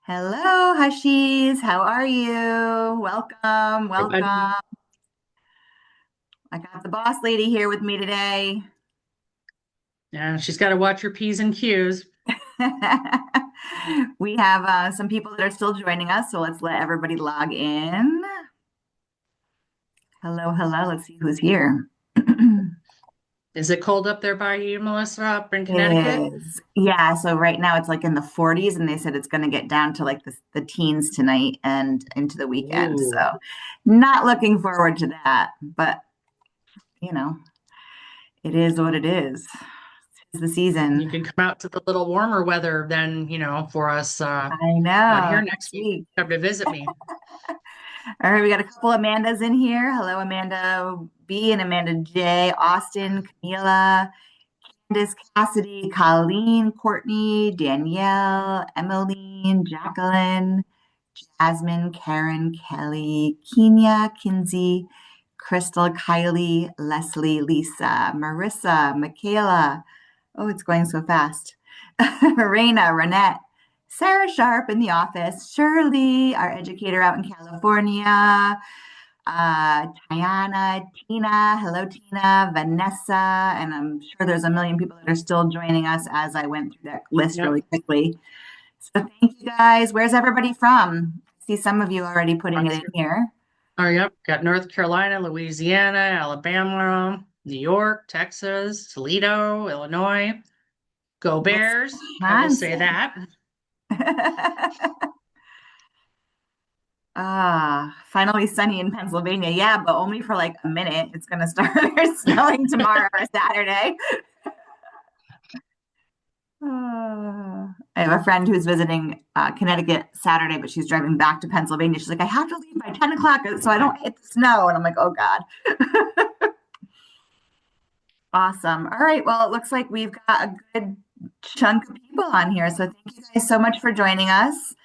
Hello, Hushies. How are you? Welcome, Everybody. welcome. I got the boss lady here with me today. Yeah, she's got to watch her P's and Q's. We have some people that are still joining us, so let's let everybody log in. Hello, hello. Let's see who's here. Is it cold up there by you, Melissa, up in Connecticut? Is yeah, so right now it's like in the 40s, and they said it's going to get down to like the teens tonight and into the weekend. Ooh, So, not looking forward to that, but you know, it is what it is. It's the you season. can come out to the little warmer weather then, for us I out know. here next Next week. week. Come to visit me. All right, we got a couple Amandas in here. Hello, Amanda B and Amanda J, Austin, Camila, Candace, Cassidy, Colleen, Courtney, Danielle, Emmeline, Jacqueline, Jasmine, Karen, Kelly, Kenya, Kinsey, Crystal, Kylie, Leslie, Lisa, Marissa, Michaela. Oh, it's going so fast. Reina, Renette, Sarah Sharp in the office, Shirley, our educator out in California, Tiana, Tina, hello Tina, Vanessa, and I'm sure there's a million people that are still joining us as I went through that list Yep. really quickly. So thank you guys. Where's everybody from? I see some of you already Uh, putting it in here. yep. Got North Carolina, Louisiana, Alabama, New York, Texas, Toledo, Illinois. Go Bears. I will say Wisconsin. that. Finally sunny in Pennsylvania. Yeah, but only for like a minute. It's going to start snowing tomorrow or Saturday. I have a friend who's visiting Connecticut Saturday, but she's driving back to Pennsylvania. She's like, I have to leave by 10 o'clock so I don't hit the snow. And I'm like, oh God. Awesome. All right. Well, it looks like we've got a good chunk of people on here. So thank you guys so much for joining us.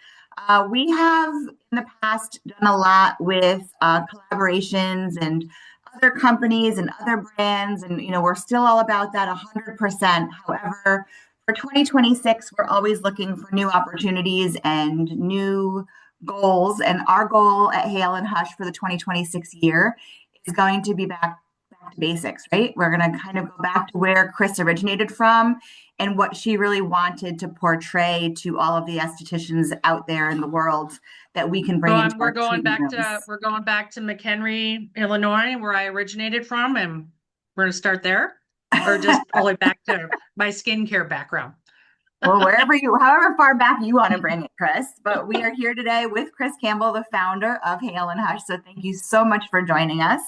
We have in the past done a lot with collaborations and other companies and other brands, and we're still all about that 100%. However, for 2026, we're always looking for new opportunities and new goals. And our goal at Hale and Hush for the 2026 year is going to be back to basics, right? We're going to kind of go back to where Kris originated from and what she really wanted to portray to all of the estheticians out there in the world that we can So bring into we're our going treatment back to rooms. McHenry, Illinois, where I originated from, and we're gonna start there, or just all the way back to my skincare background. Well, wherever you, however far back you want to bring it, Kris. But we are here today with Kris Campbell, the founder of Hale and Hush. So thank you so much for joining us.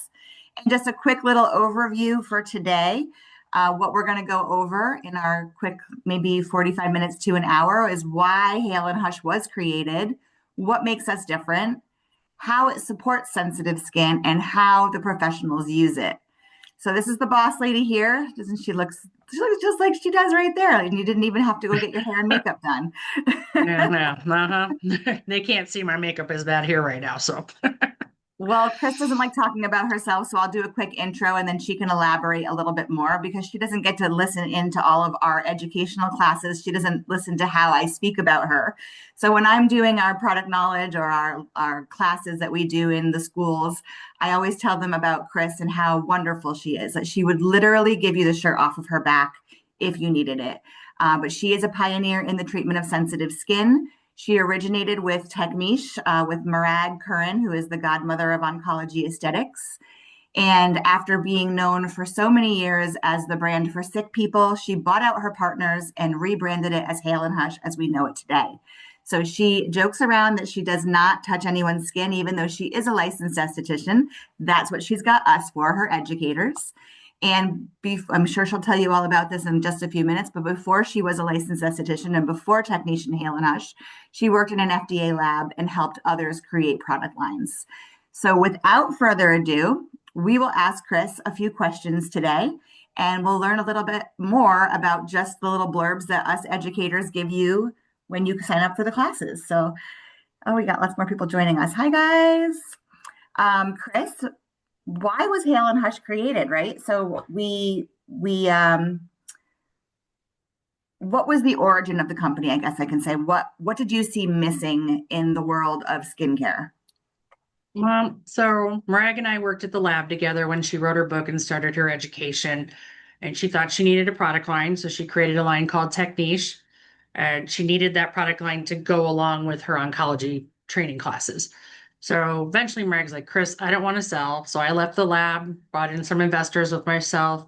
And just a quick little overview for today. What we're going to go over in our quick, maybe 45 minutes to an hour, is why Hale and Hush was created, what makes us different, how it supports sensitive skin, and how the professionals use it. So this is the boss lady here. Doesn't she looks just like she does right there. And you didn't even have to go get your hair and makeup done. Yeah, no, They can't see my makeup is bad here right now, so Well, Kris doesn't like talking about herself, so I'll do a quick intro and then she can elaborate a little bit more because she doesn't get to listen into all of our educational classes. She doesn't listen to how I speak about her. So when I'm doing our product knowledge or our classes that we do in the schools, I always tell them about Kris and how wonderful she is. That she would literally give you the shirt off of her back if you needed it. But she is a pioneer in the treatment of sensitive skin. She originated with Techniche, with Murad Curran, who is the godmother of oncology aesthetics. And after being known for so many years as the brand for sick people, she bought out her partners and rebranded it as Hale and Hush as we know it today. So she jokes around that she does not touch anyone's skin, even though she is a licensed esthetician. That's what she's got us for, her educators. And I'm sure she'll tell you all about this in just a few minutes. But before she was a licensed esthetician and before Technician Hale and Hush, she worked in an FDA lab and helped others create product lines. So without further ado, we will ask Kris a few questions today, and we'll learn a little bit more about just the little blurbs that us educators give you when you sign up for the classes. So, oh, we got lots more people joining us. Hi, guys. Kris, why was Hale and Hush created, right? So what was the origin of the company? I guess I can say what did you see missing in the world of skincare? So Marag and I worked at the lab together when she wrote her book and started her education. And she thought she needed a product line, so she created a line called Techniche. And she needed that product line to go along with her oncology training classes. So eventually Marag's like, Kris, I don't want to sell. So I left the lab, brought in some investors with myself,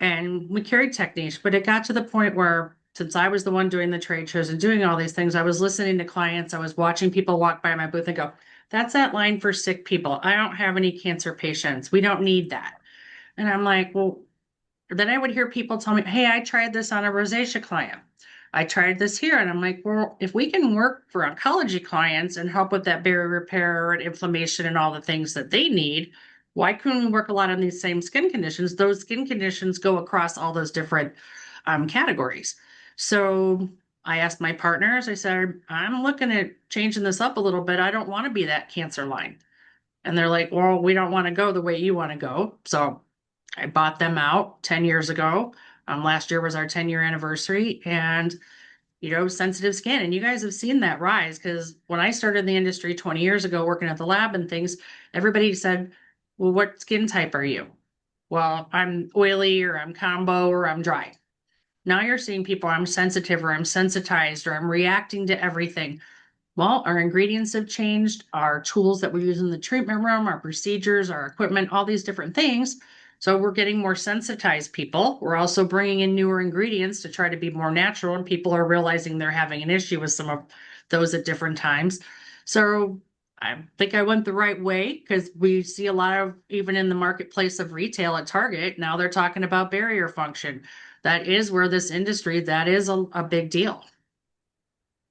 and we carried Techniche. But it got to the point where since I was the one doing the trade shows and doing all these things, I was listening to clients, I was watching people walk by my booth and go, that's that line for sick people. I don't have any cancer patients. We don't need that. And I'm like, well, then I would hear people tell me, hey, I tried this on a rosacea client. I tried this here. And I'm like, well, if we can work for oncology clients and help with that barrier repair and inflammation and all the things that they need, why couldn't we work a lot on these same skin conditions? Those skin conditions go across all those different categories. So I asked my partners, I said, I'm looking at changing this up a little bit. I don't want to be that cancer line. And they're like, well, we don't want to go the way you want to go. So I bought them out 10 years ago. Last year was our 10-year anniversary, and sensitive skin. And you guys have seen that rise because when I started in the industry 20 years ago, working at the lab and things, everybody said, well, what skin type are you? Well, I'm oily or I'm combo or I'm dry. Now you're seeing people, I'm sensitive or I'm sensitized or I'm reacting to everything. Well, our ingredients have changed, our tools that we use in the treatment room, our procedures, our equipment, all these different things. So we're getting more sensitized people. We're also bringing in newer ingredients to try to be more natural, and people are realizing they're having an issue with some of those at different times. So I think I went the right way because we see a lot of, even in the marketplace of retail at Target, now they're talking about barrier function. That is where this industry, that is a big deal.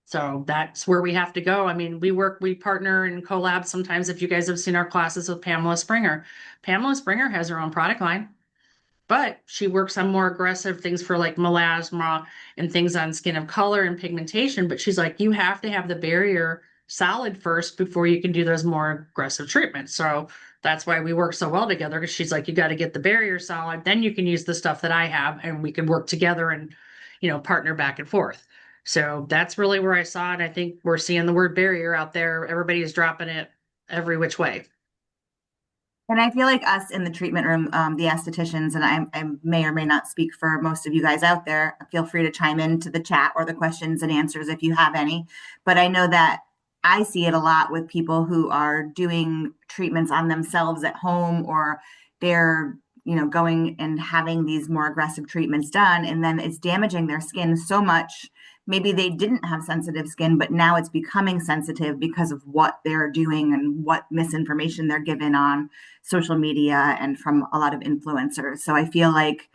So that's where we have to go. I mean, we partner and collab sometimes. If you guys have seen our classes with Pamela Springer has her own product line, but she works on more aggressive things for like melasma and things on skin of color and pigmentation. But she's like, you have to have the barrier solid first before you can do those more aggressive treatments. So that's why we work so well together because she's like, you got to get the barrier solid, then you can use the stuff that I have and we can work together and, partner back and forth. So that's really where I saw it. I think we're seeing the word barrier out there. Everybody's dropping it every which way. And I feel like us in the treatment room, the estheticians, and I may or may not speak for most of you guys out there. Feel free to chime into the chat or the questions and answers if you have any. But I know that I see it a lot with people who are doing treatments on themselves at home, or they're, going and having these more aggressive treatments done, and then it's damaging their skin so much. Maybe they didn't have sensitive skin, but now it's becoming sensitive because of what they're doing and what misinformation they're given on social media and from a lot of influencers. So I feel like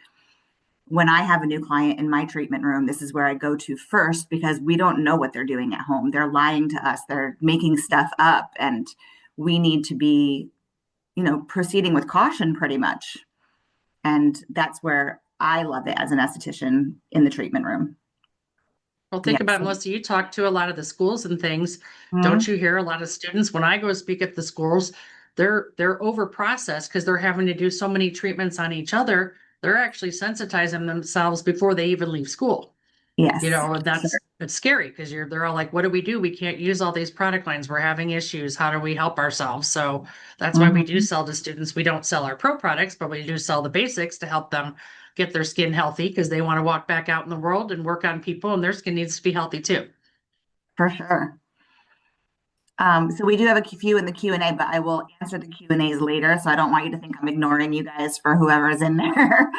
when I have a new client in my treatment room, this is where I go to first because we don't know what they're doing at home. They're lying to us, they're making stuff up, and we need to be, proceeding with caution pretty much. And that's where I love it as an esthetician in the treatment room. Well, think Yes. about it, Melissa, you talk to a lot of the schools and things. Don't Mhm. you hear a lot of students when I go speak at the schools, they're over processed because they're having to do so many treatments on each other. They're actually sensitizing themselves before they even leave school. Yes. And it's scary because they're all like, what do we do? We can't use all these product lines. We're having issues. How do we help ourselves? So that's why we do Mhm. sell to students. We don't sell our pro products, but we do sell the basics to help them get their skin healthy because they want to walk back out in the world and work on people, and their skin needs to be healthy too. For sure. So we do have a few in the Q&A, but I will answer the Q&As later. So I don't want you to think I'm ignoring you guys for whoever's in there.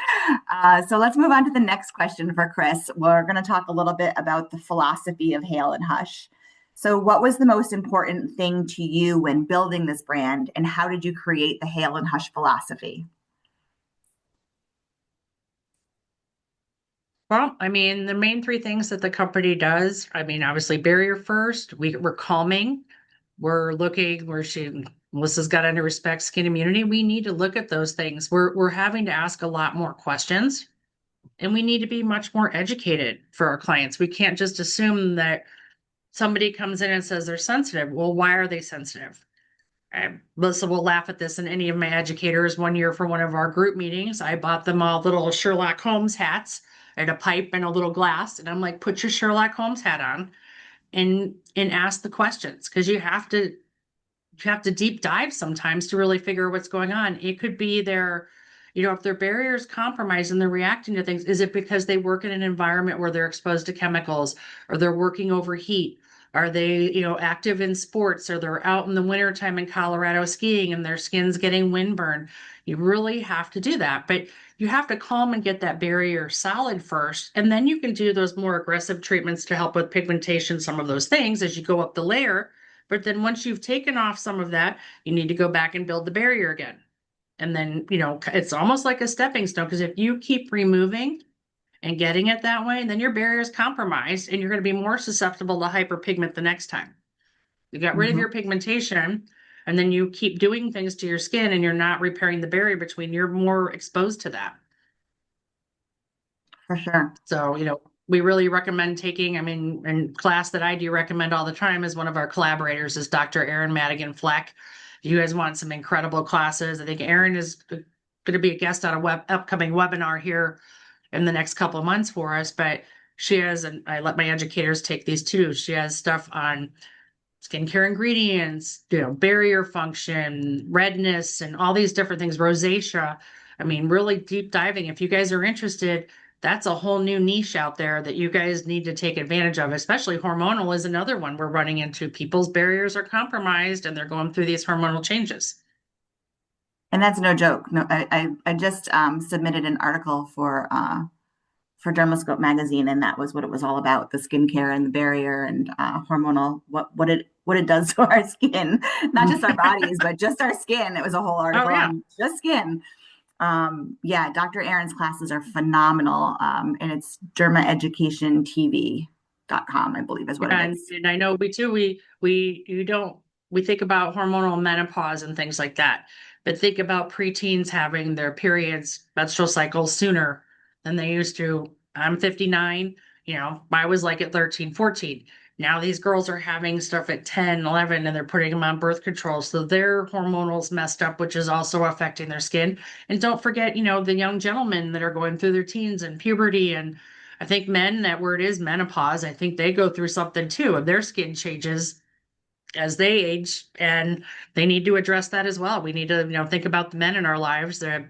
So let's move on to the next question for Kris. We're going to talk a little bit about the philosophy of Hale and Hush. So what was the most important thing to you when building this brand, and how did you create the Hale and Hush philosophy? Well, I mean, the main three things that the company does, I mean, obviously barrier first, we're calming, we're looking where Melissa's got under respect, skin immunity. We need to look at those things. We're having to ask a lot more questions, and we need to be much more educated for our clients. We can't just assume that somebody comes in and says they're sensitive. Well, why are they sensitive? Melissa will laugh at this, and any of my educators one year for one of our group meetings, I bought them all little Sherlock Holmes hats and a pipe and a little glass. And I'm like, put your Sherlock Holmes hat on and ask the questions, because you have to deep dive sometimes to really figure out what's going on. It could be if their barrier is compromised and they're reacting to things, is it because they work in an environment where they're exposed to chemicals, or they're working over heat? Are they, active in sports, or they're out in the wintertime in Colorado skiing and their skin's getting windburn? You really have to do that. But you have to calm and get that barrier solid first. And then you can do those more aggressive treatments to help with pigmentation, some of those things as you go up the layer. But then once you've taken off some of that, you need to go back and build the barrier again. And then, it's almost like a stepping stone, because if you keep removing and getting it that way, then your barrier is compromised and you're going to be more susceptible to hyperpigment the next time. You got rid of Mhm. your pigmentation and then you keep doing things to your skin and you're not repairing the barrier between, you're more exposed to that. For sure. So, we really recommend taking, in class that I do recommend all the time is one of our collaborators is Dr. Erin Madigan Fleck. If you guys want some incredible classes, I think Erin is going to be a guest on a upcoming webinar here in the next couple of months for us, but she has, and I let my educators take these too. She has stuff on skincare ingredients, barrier function, redness, and all these different things, rosacea. Really deep diving. If you guys are interested, that's a whole new niche out there that you guys need to take advantage of, especially hormonal is another one we're running into. People's barriers are compromised and they're going through these hormonal changes. And that's no joke. No, I just submitted an article for Dermoscope magazine, and that was what it was all about: the skincare and the barrier and hormonal what it does to our skin, not just our bodies, but just our skin. It was a whole Oh article yeah. on just skin. Yeah, Dr. Aaron's classes are phenomenal, and it's dermaeducationtv.com, I believe is what it And, is. and I know we too, we think about hormonal menopause and things like that, but think about preteens having their periods, menstrual cycles sooner than they used to. I'm 59, I was like at 13, 14. Now these girls are having stuff at 10, 11, and they're putting them on birth control. So their hormonals messed up, which is also affecting their skin. And don't forget, the young gentlemen that are going through their teens and puberty, and I think men, that word is menopause. I think they go through something too, and their skin changes as they age, and they need to address that as well. We need to, think about the men in our lives that,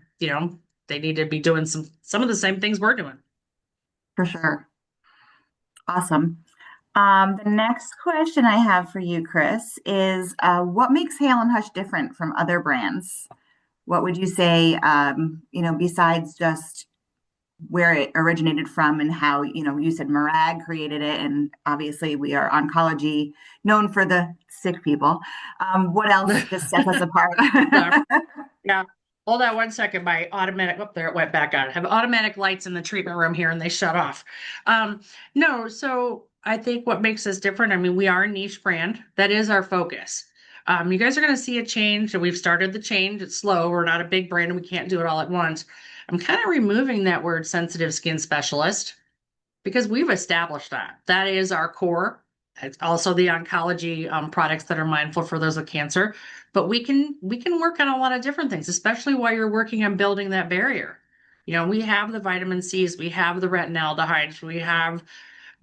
they need to be doing some of the same things we're doing. For sure. Awesome. The next question I have for you, Kris, is what makes Hale and Hush different from other brands? What would you say, besides just where it originated from and how, you said Murad created it, and obviously we are oncology known for the sick people. What else just sets us apart? Yeah. Hold on one second. My automatic, up there, it went back on. I have automatic lights in the treatment room here and they shut off. No, so I think what makes us different, we are a niche brand. That is our focus. You guys are going to see a change, and we've started the change. It's slow. We're not a big brand and we can't do it all at once. I'm kind of removing that word sensitive skin specialist because we've established that. That is our core. It's also the oncology products that are mindful for those with cancer. But we can work on a lot of different things, especially while you're working on building that barrier. We have the vitamin C's, we have the retinaldehydes, we have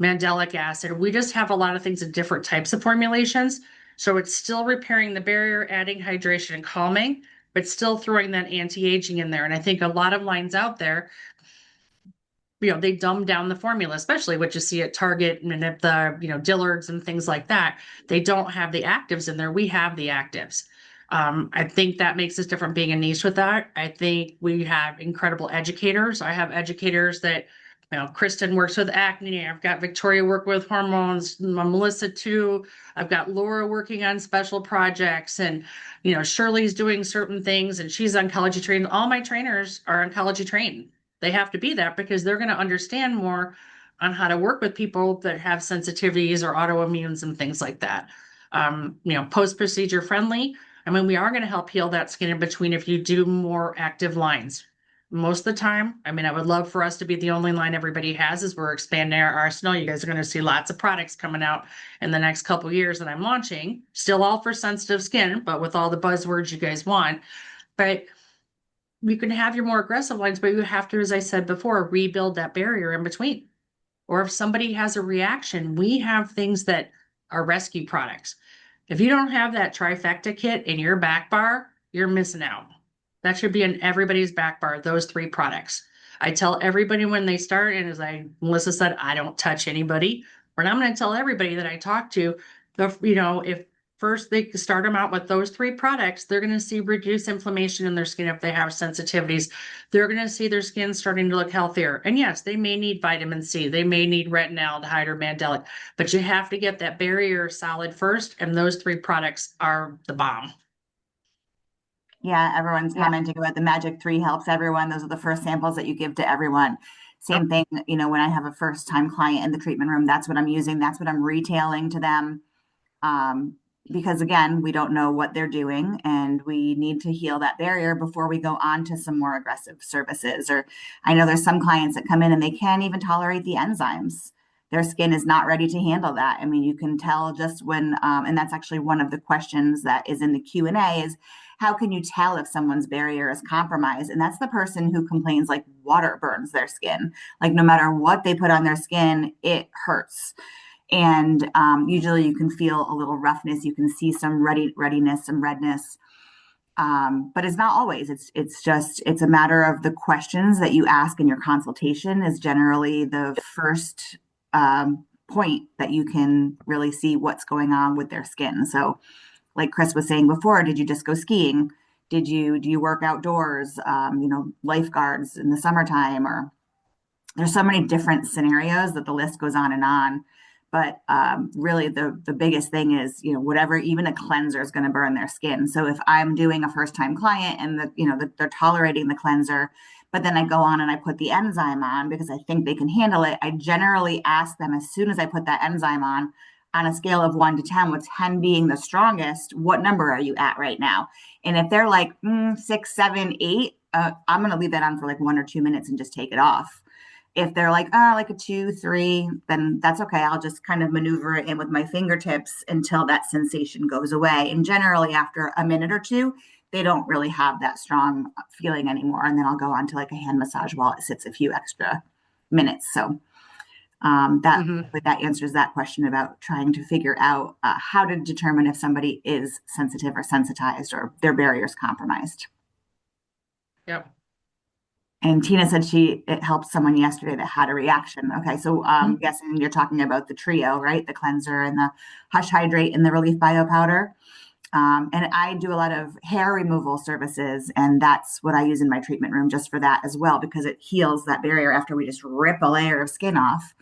mandelic acid. We just have a lot of things in different types of formulations. So it's still repairing the barrier, adding hydration and calming, but still throwing that anti-aging in there. And I think a lot of lines out there, they dumb down the formula, especially what you see at Target and at the, Dillard's and things like that. They don't have the actives in there. We have the actives. I think that makes us different being a niche with that. I think we have incredible educators. I have educators that, Kristen works with acne. I've got Victoria work with hormones, Melissa too. I've got Laura working on special projects, and, Shirley's doing certain things and she's oncology trained. All my trainers are oncology trained. They have to be that because they're going to understand more on how to work with people that have sensitivities or autoimmunes and things like that. Post-procedure friendly. We are going to help heal that skin in between if you do more active lines. Most of the time, I would love for us to be the only line everybody has as we're expanding our arsenal. You guys are going to see lots of products coming out in the next couple of years that I'm launching. Still all for sensitive skin, but with all the buzzwords you guys want. But you can have your more aggressive lines, but you have to, as I said before, rebuild that barrier in between. Or if somebody has a reaction, we have things that are rescue products. If you don't have that trifecta kit in your back bar, you're missing out. That should be in everybody's back bar, those three products. I tell everybody when they start, and as Melissa said, I don't touch anybody. But I'm going to tell everybody that I talk to, if first they start them out with those three products, they're going to see reduced inflammation in their skin if they have sensitivities. They're going to see their skin starting to look healthier. And yes, they may need vitamin C, they may need retinaldehyde or mandelic, but you have to get that barrier solid first. And those three products are the bomb. Yeah, everyone's commenting about the Magic 3 helps everyone. Those are the first samples that you give to everyone. Same thing, when I have a first time client in the treatment room, that's what I'm using. That's what I'm retailing to them. Because again, we don't know what they're doing and we need to heal that barrier before we go on to some more aggressive services. Or I know there's some clients that come in and they can't even tolerate the enzymes. Their skin is not ready to handle that. I mean, you can tell just when, and that's actually one of the questions that is in the Q&A is, how can you tell if someone's barrier is compromised? And that's the person who complains like water burns their skin. Like no matter what they put on their skin, it hurts. And usually you can feel a little roughness. You can see some readiness, some redness. But it's not always. It's a matter of the questions that you ask in your consultation is generally the first point that you can really see what's going on with their skin. So like Kris was saying before, did you just go skiing? Do you work outdoors? Lifeguards in the summertime, or there's so many different scenarios that the list goes on and on. But really the biggest thing is, whatever, even a cleanser is going to burn their skin. So if I'm doing a first time client and they're tolerating the cleanser, but then I go on and I put the enzyme on because I think they can handle it, I generally ask them as soon as I put that enzyme on a scale of 1 to 10, with 10 being the strongest, what number are you at right now? And if they're like 6, 7, 8, I'm going to leave that on for like 1 or 2 minutes and just take it off. If they're like, like a 2, 3, then that's okay. I'll just kind of maneuver it in with my fingertips until that sensation goes away. And generally after a minute or two, they don't really have that strong feeling anymore. And then I'll go on to like a hand massage while it sits a few extra minutes. So that answers that question about trying to figure out how to determine if somebody is sensitive or sensitized or their barriers compromised. Yep. And Tina said it helped someone yesterday that had a reaction. Okay, so I'm guessing you're talking about the trio, right? The cleanser and the Hush Hydrate and the Relief Bio Powder. And I do a lot of hair removal services, and that's what I use in my treatment room just for that as well, because it heals that barrier after we just rip a layer of skin off.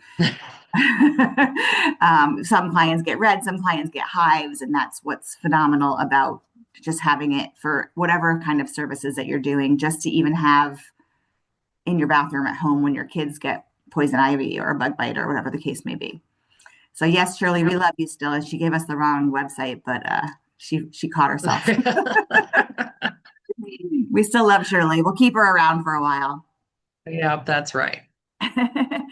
Some clients get red, some clients get hives, and that's what's phenomenal about just having it for whatever kind of services that you're doing, just to even have in your bathroom at home when your kids get poison ivy or a bug bite or whatever the case may be. So yes, Shirley, we love you still. And she gave us the wrong website, but she caught herself. We still love Shirley. We'll keep her around for a while. Yeah, that's right. All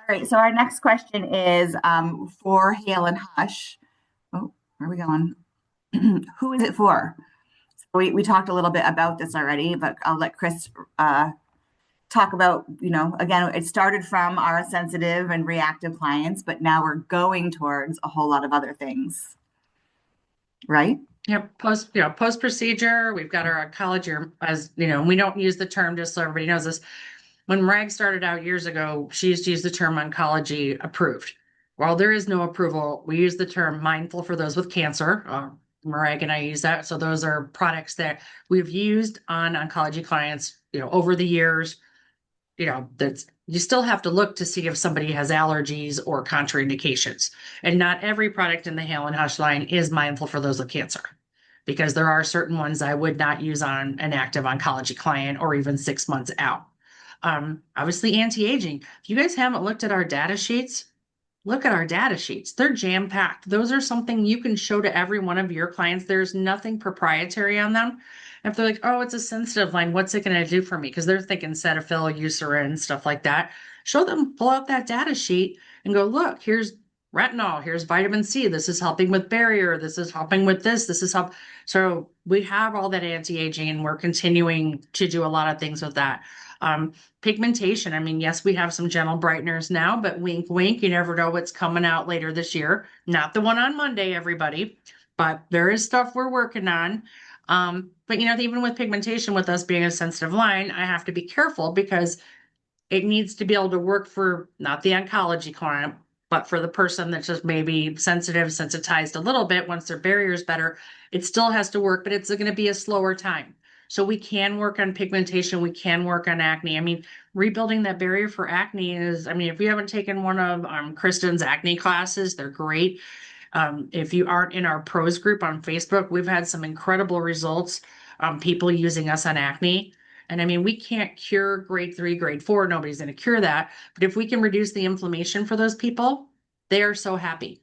right. So our next question is for Hale and Hush. Oh, where are we going? Who is it for? So we talked a little bit about this already, but I'll let Kris talk about, again, it started from our sensitive and reactive clients, but now we're going towards a whole lot of other things. Right? Yep. Post procedure, we've got our oncology, as we don't use the term, just so everybody knows this. When Marag started out years ago, she used to use the term oncology approved. While there is no approval, we use the term mindful for those with cancer. Marag and I use that. So those are products that we've used on oncology clients, over the years. That's, you still have to look to see if somebody has allergies or contraindications. And not every product in the Hale and Hush line is mindful for those with cancer, because there are certain ones I would not use on an active oncology client or even 6 months out. Obviously anti-aging. If you guys haven't looked at our data sheets, look at our data sheets. They're jam-packed. Those are something you can show to every one of your clients. There's nothing proprietary on them. If they're like, oh, it's a sensitive line, what's it going to do for me? Because they're thinking Cetaphil, Eucerin, stuff like that. Show them, pull out that data sheet and go, look, here's retinol, here's vitamin C. This is helping with barrier. This is helping with this. This is help. So we have all that anti-aging and we're continuing to do a lot of things with that. Pigmentation. I mean, yes, we have some gentle brighteners now, but wink, wink, you never know what's coming out later this year. Not the one on Monday, everybody, but there is stuff we're working on. But even with pigmentation, with us being a sensitive line, I have to be careful because it needs to be able to work for not the oncology client, but for the person that's just maybe sensitive, sensitized a little bit once their barrier is better. It still has to work, but it's going to be a slower time. So we can work on pigmentation. We can work on acne. I mean, rebuilding that barrier for acne is, I mean, if you haven't taken one of Kristen's acne classes, they're great. If you aren't in our pros group on Facebook, we've had some incredible results. People using us on acne. And I mean, we can't cure grade 3, grade 4. Nobody's going to cure that. But if we can reduce the inflammation for those people, they are so happy.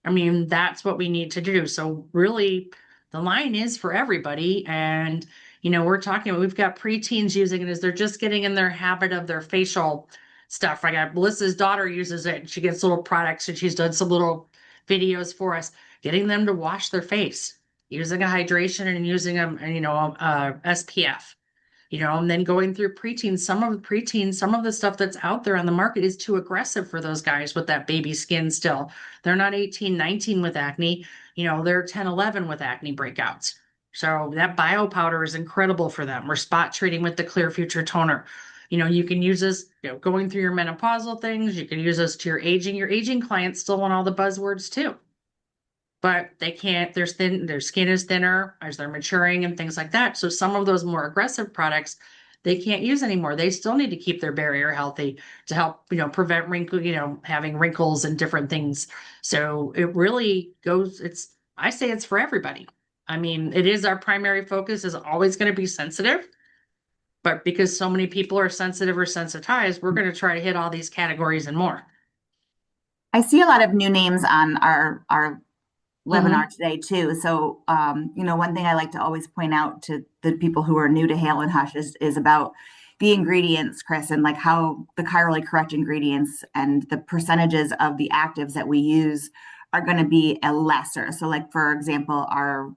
I mean, that's what we need to do. So really, the line is for everybody. And, we're talking, we've got preteens using it as they're just getting in their habit of their facial stuff. I got Melissa's daughter uses it. She gets little products and she's done some little videos for us, getting them to wash their face, using a hydration and using them, SPF. And then going through preteens, some of the stuff that's out there on the market is too aggressive for those guys with that baby skin still. They're not 18, 19 with acne, they're 10, 11 with acne breakouts. So that bio powder is incredible for them. We're spot treating with the Clear Future Toner. You can use this, going through your menopausal things. You can use this to your aging. Your aging clients still want all the buzzwords too, but they can't, their skin is thinner as they're maturing and things like that. So some of those more aggressive products they can't use anymore. They still need to keep their barrier healthy to help, prevent wrinkle, having wrinkles and different things. So it really goes, I say it's for everybody. I mean, it is our primary focus is always going to be sensitive, but because so many people are sensitive or sensitized, we're going to try to hit all these categories and more. I see a lot of new names on our webinar Mhm. today too. So, one thing I like to always point out to the people who are new to Hale and Hush is about the ingredients, Kris, and like how the chirally correct ingredients and the percentages of the actives that we use are going to be a lesser. So, like for example, our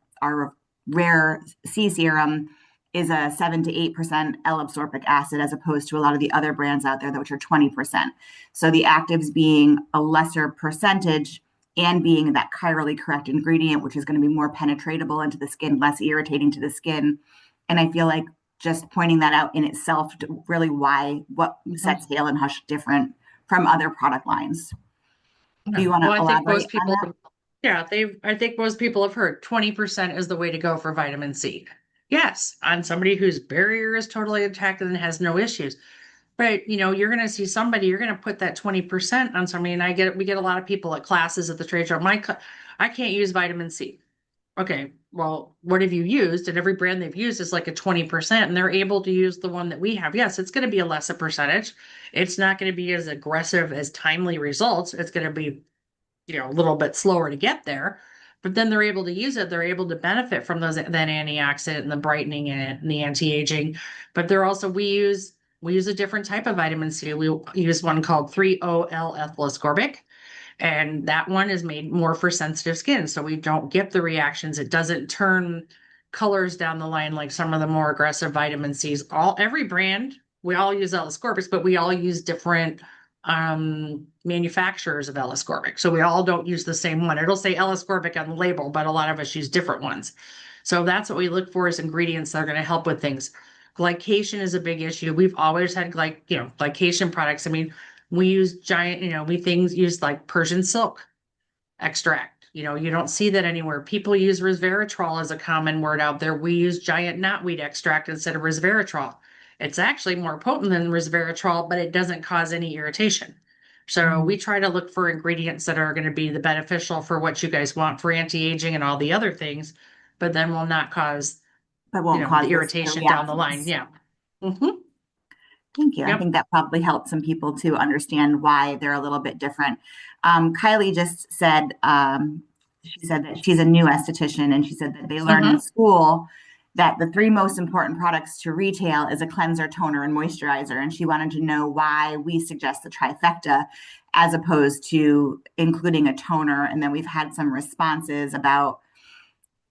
rare C serum is a 7 to 8% L-ascorbic acid, as opposed to a lot of the other brands out there, which are 20%. So the actives being a lesser percentage and being that chirally correct ingredient, which is going to be more penetratable into the skin, less irritating to the skin. And I feel like just pointing that out in itself, really what sets Hale and Hush different from other product lines. Do Yeah. you want Well, to I think elaborate most on people, that? yeah, I think most people have heard 20% is the way to go for vitamin C. Yes, on somebody whose barrier is totally intact and has no issues. But you're going to see somebody, you're going to put that 20% on somebody. And we get a lot of people at classes at the trade show. I can't use vitamin C. Okay, well, what have you used? And every brand they've used is like a 20%, and they're able to use the one that we have. Yes, it's going to be a lesser percentage. It's not going to be as aggressive as timely results. It's going to be, a little bit slower to get there. But then they're able to use it. They're able to benefit from that antioxidant and the brightening and the anti-aging. But they're also we use a different type of vitamin C. We use one called 3-OL ethyl ascorbic. And that one is made more for sensitive skin. So we don't get the reactions. It doesn't turn colors down the line like some of the more aggressive vitamin C's. Every brand, we all use L-ascorbic, but we all use different manufacturers of L-ascorbic. So we all don't use the same one. It'll say L-ascorbic on the label, but a lot of us use different ones. So that's what we look for as ingredients that are going to help with things. Glycation is a big issue. We've always had glycation products. I mean, we use giant, we things use like Persian silk extract. You don't see that anywhere. People use resveratrol as a common word out there. We use giant knotweed extract instead of resveratrol. It's actually more potent than resveratrol, but it doesn't cause any irritation. So we try to look for ingredients that are going to be the beneficial for what you guys want for anti-aging and all the other things, but then will not cause, But won't cause the the irritation down the line. reactions. Yeah. Mm-hmm. Thank you. I Yep. think that probably helped some people to understand why they're a little bit different. Kylie just said, she said that she's a new esthetician, and she said that they learn in Mm-hmm. school that the three most important products to retail is a cleanser, toner, and moisturizer. And she wanted to know why we suggest the trifecta as opposed to including a toner. And then we've had some responses about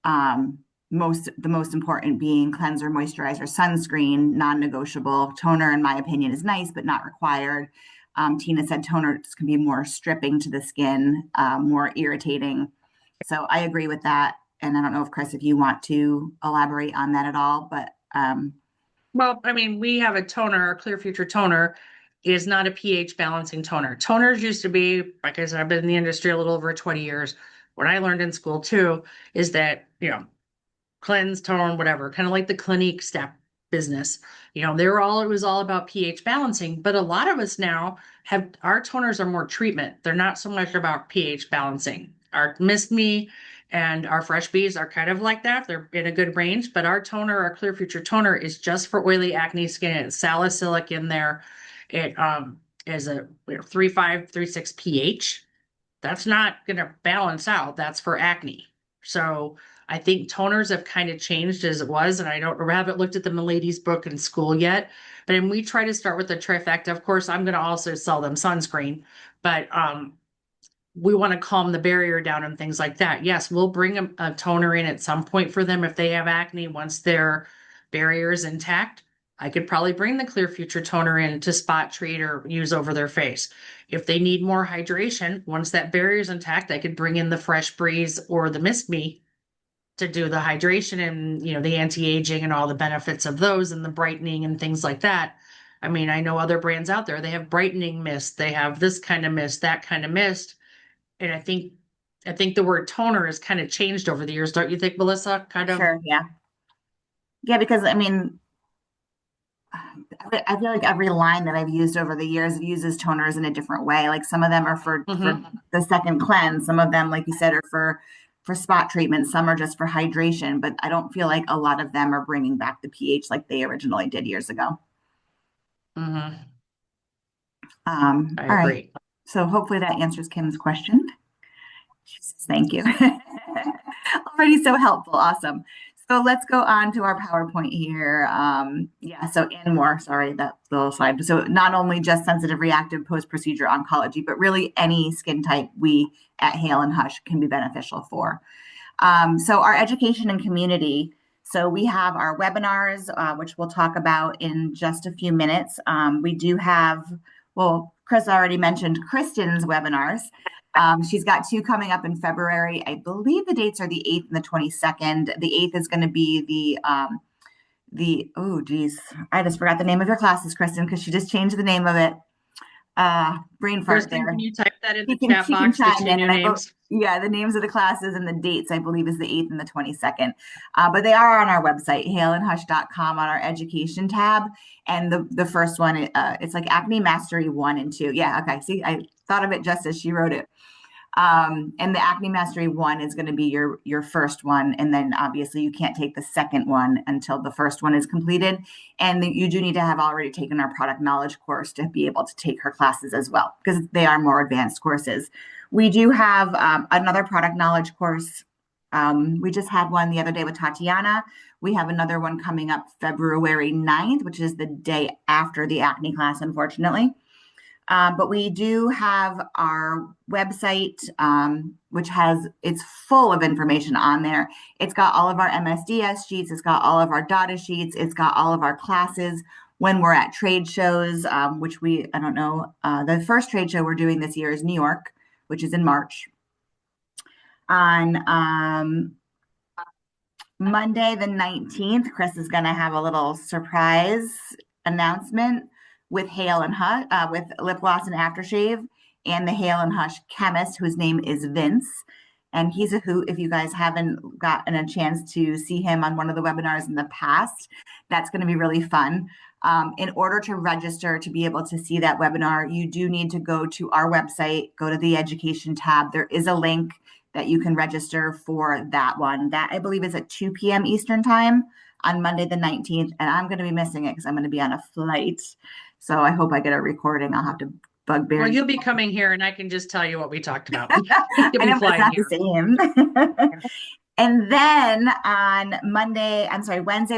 the most important being cleanser, moisturizer, sunscreen, non-negotiable. Toner, in my opinion, is nice, but not required. Tina said toners can be more stripping to the skin, more irritating. So I agree with that. And I don't know if Kris, if you want to elaborate on that at all, but Well, I mean, we have a toner, a Clear Future toner is not a pH balancing toner. Toners used to be, like I said, I've been in the industry a little over 20 years. What I learned in school too is that, cleanse, tone, whatever, kind of like the Clinique step business. It was all about pH balancing, but a lot of us now have our toners are more treatment. They're not so much about pH balancing. Our Mist Me and our Fresh Bees are kind of like that. They're in a good range, but our toner, our Clear Future toner is just for oily acne skin. It's salicylic in there. It is a 3.5, 3.6 pH. That's not going to balance out. That's for acne. So I think toners have kind of changed as it was, and haven't looked at the Milady's book in school yet. But when we try to start with the trifecta, of course, I'm going to also sell them sunscreen, but we want to calm the barrier down and things like that. Yes, we'll bring a toner in at some point for them if they have acne once their barrier is intact. I could probably bring the Clear Future toner in to spot treat or use over their face. If they need more hydration, once that barrier is intact, I could bring in the Fresh Breeze or the Mist Me to do the hydration and, the anti-aging and all the benefits of those and the brightening and things like that. I mean, I know other brands out there, they have brightening mist, they have this kind of mist, that kind of mist. And I think the word toner has kind of changed over the years, don't you think, Melissa? Kind of. sure, yeah. Yeah, because I mean, I feel like every line that I've used over the years uses toners in a different way. Like some of them are for Hmm. the second cleanse, some of them, like you said, are for spot treatment, some are just for hydration, but I don't feel like a lot of them are bringing back the pH like they originally did years ago. Hmm. I All right. agree. So hopefully that answers Kim's question. She says, thank you. Already so helpful. Awesome. So let's go on to our PowerPoint here. Yeah, so and more. Sorry, that little slide. So not only just sensitive reactive post-procedure oncology, but really any skin type we at Hale and Hush can be beneficial for. So our education and community. So we have our webinars, which we'll talk about in just a few minutes. We do have, well, Kris already mentioned Kristen's webinars. She's got two coming up in February. I believe the dates are the 8th and the 22nd. The 8th is going to be oh geez, I just forgot the name of your classes, Kristen, because she just changed the name of it. Brain fart Kristen, there. can you type that in She the can chat she can box, the chime two in, new and names? yeah, the names of the classes and the dates I believe is the 8th and the 22nd. But they are on our website, haleandhush.com, on our education tab. And the first one, it's like Acne Mastery 1 and 2. Yeah, okay. See, I thought of it just as she wrote it. And the Acne Mastery 1 is going to be your first one, and then obviously you can't take the second one until the first one is completed. And you do need to have already taken our product knowledge course to be able to take her classes as well, because they are more advanced courses. We do have another product knowledge course. We just had one the other day with Tatiana. We have another one coming up February 9th, which is the day after the acne class, unfortunately. But we do have our website, which it's full of information on there. It's got all of our MSDS sheets. It's got all of our data sheets. It's got all of our classes when we're at trade shows, which I don't know. The first trade show we're doing this year is New York, which is in March. On Monday, the 19th, Kris is going to have a little surprise announcement with Hale and Hush, with lip gloss and aftershave, and the Hale and Hush chemist, whose name is Vince. And he's a hoot. If you guys haven't gotten a chance to see him on one of the webinars in the past, that's going to be really fun. In order to register to be able to see that webinar, you do need to go to our website, go to the education tab. There is a link that you can register for that one. That I believe is at 2 p.m. Eastern time on Monday the 19th. And I'm going to be missing it because I'm going to be on a flight. So I hope I get a recording. I'll have to bugbear Well, you. you'll be coming here and I can just tell you what we talked about. You'll I be know, but it's flying not the here. same. And then on Wednesday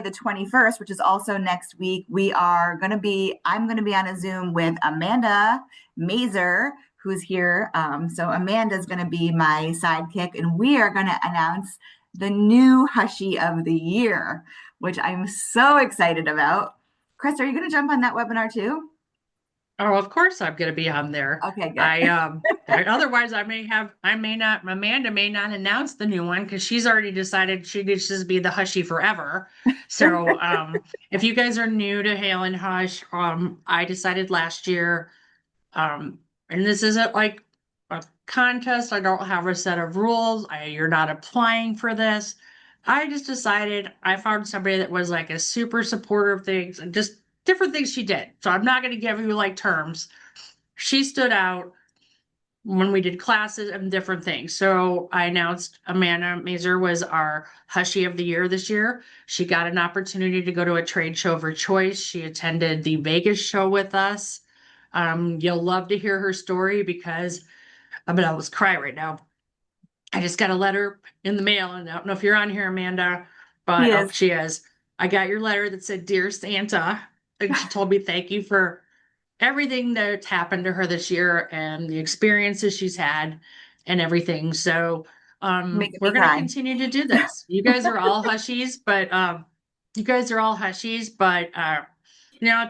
the 21st, which is also next week, I'm going to be on a Zoom with Amanda Mazer, who's here. So Amanda's going to be my sidekick, and we are going to announce the new Hushy of the Year, which I'm so excited about. Kris, are you going to jump on that webinar too? Oh, of course I'm going to be on there. Okay, good. Otherwise Amanda may not announce the new one because she's already decided she needs to be the Hushy forever. So, if you guys are new to Hale and Hush, I decided last year, um, and this isn't like a contest. I don't have a set of rules. You're not applying for this. I just decided I found somebody that was like a super supporter of things and just different things she did. So I'm not going to give you like terms. She stood out when we did classes and different things. So I announced Amanda Mazer was our Hushy of the Year this year. She got an opportunity to go to a trade show of her choice. She attended the Vegas show with us. You'll love to hear her story because I'm gonna almost cry right now. I just got a letter in the mail, and I don't know if you're on here, Amanda, He but oh, is. she is. I got your letter that said, "Dear Santa," and she told me thank you for everything that's happened to her this year and the experiences she's had and everything. So Making we're me gonna cry. continue to do this. You guys are all hushies, but I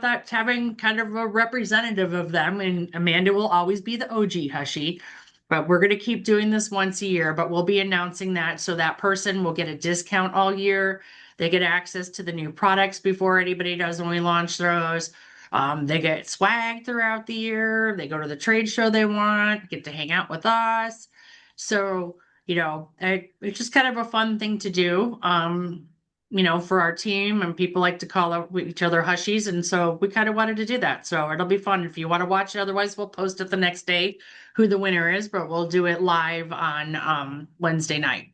thought having kind of a representative of them, and Amanda will always be the OG hushy. But we're going to keep doing this once a year, but we'll be announcing that so that person will get a discount all year. They get access to the new products before anybody does when we launch those. They get swag throughout the year. They go to the trade show they want, get to hang out with us. So, it's just kind of a fun thing to do, for our team, and people like to call each other hushies. And so we kind of wanted to do that. So it'll be fun if you want to watch it. Otherwise, we'll post it the next day who the winner is, but we'll do it live on Wednesday night.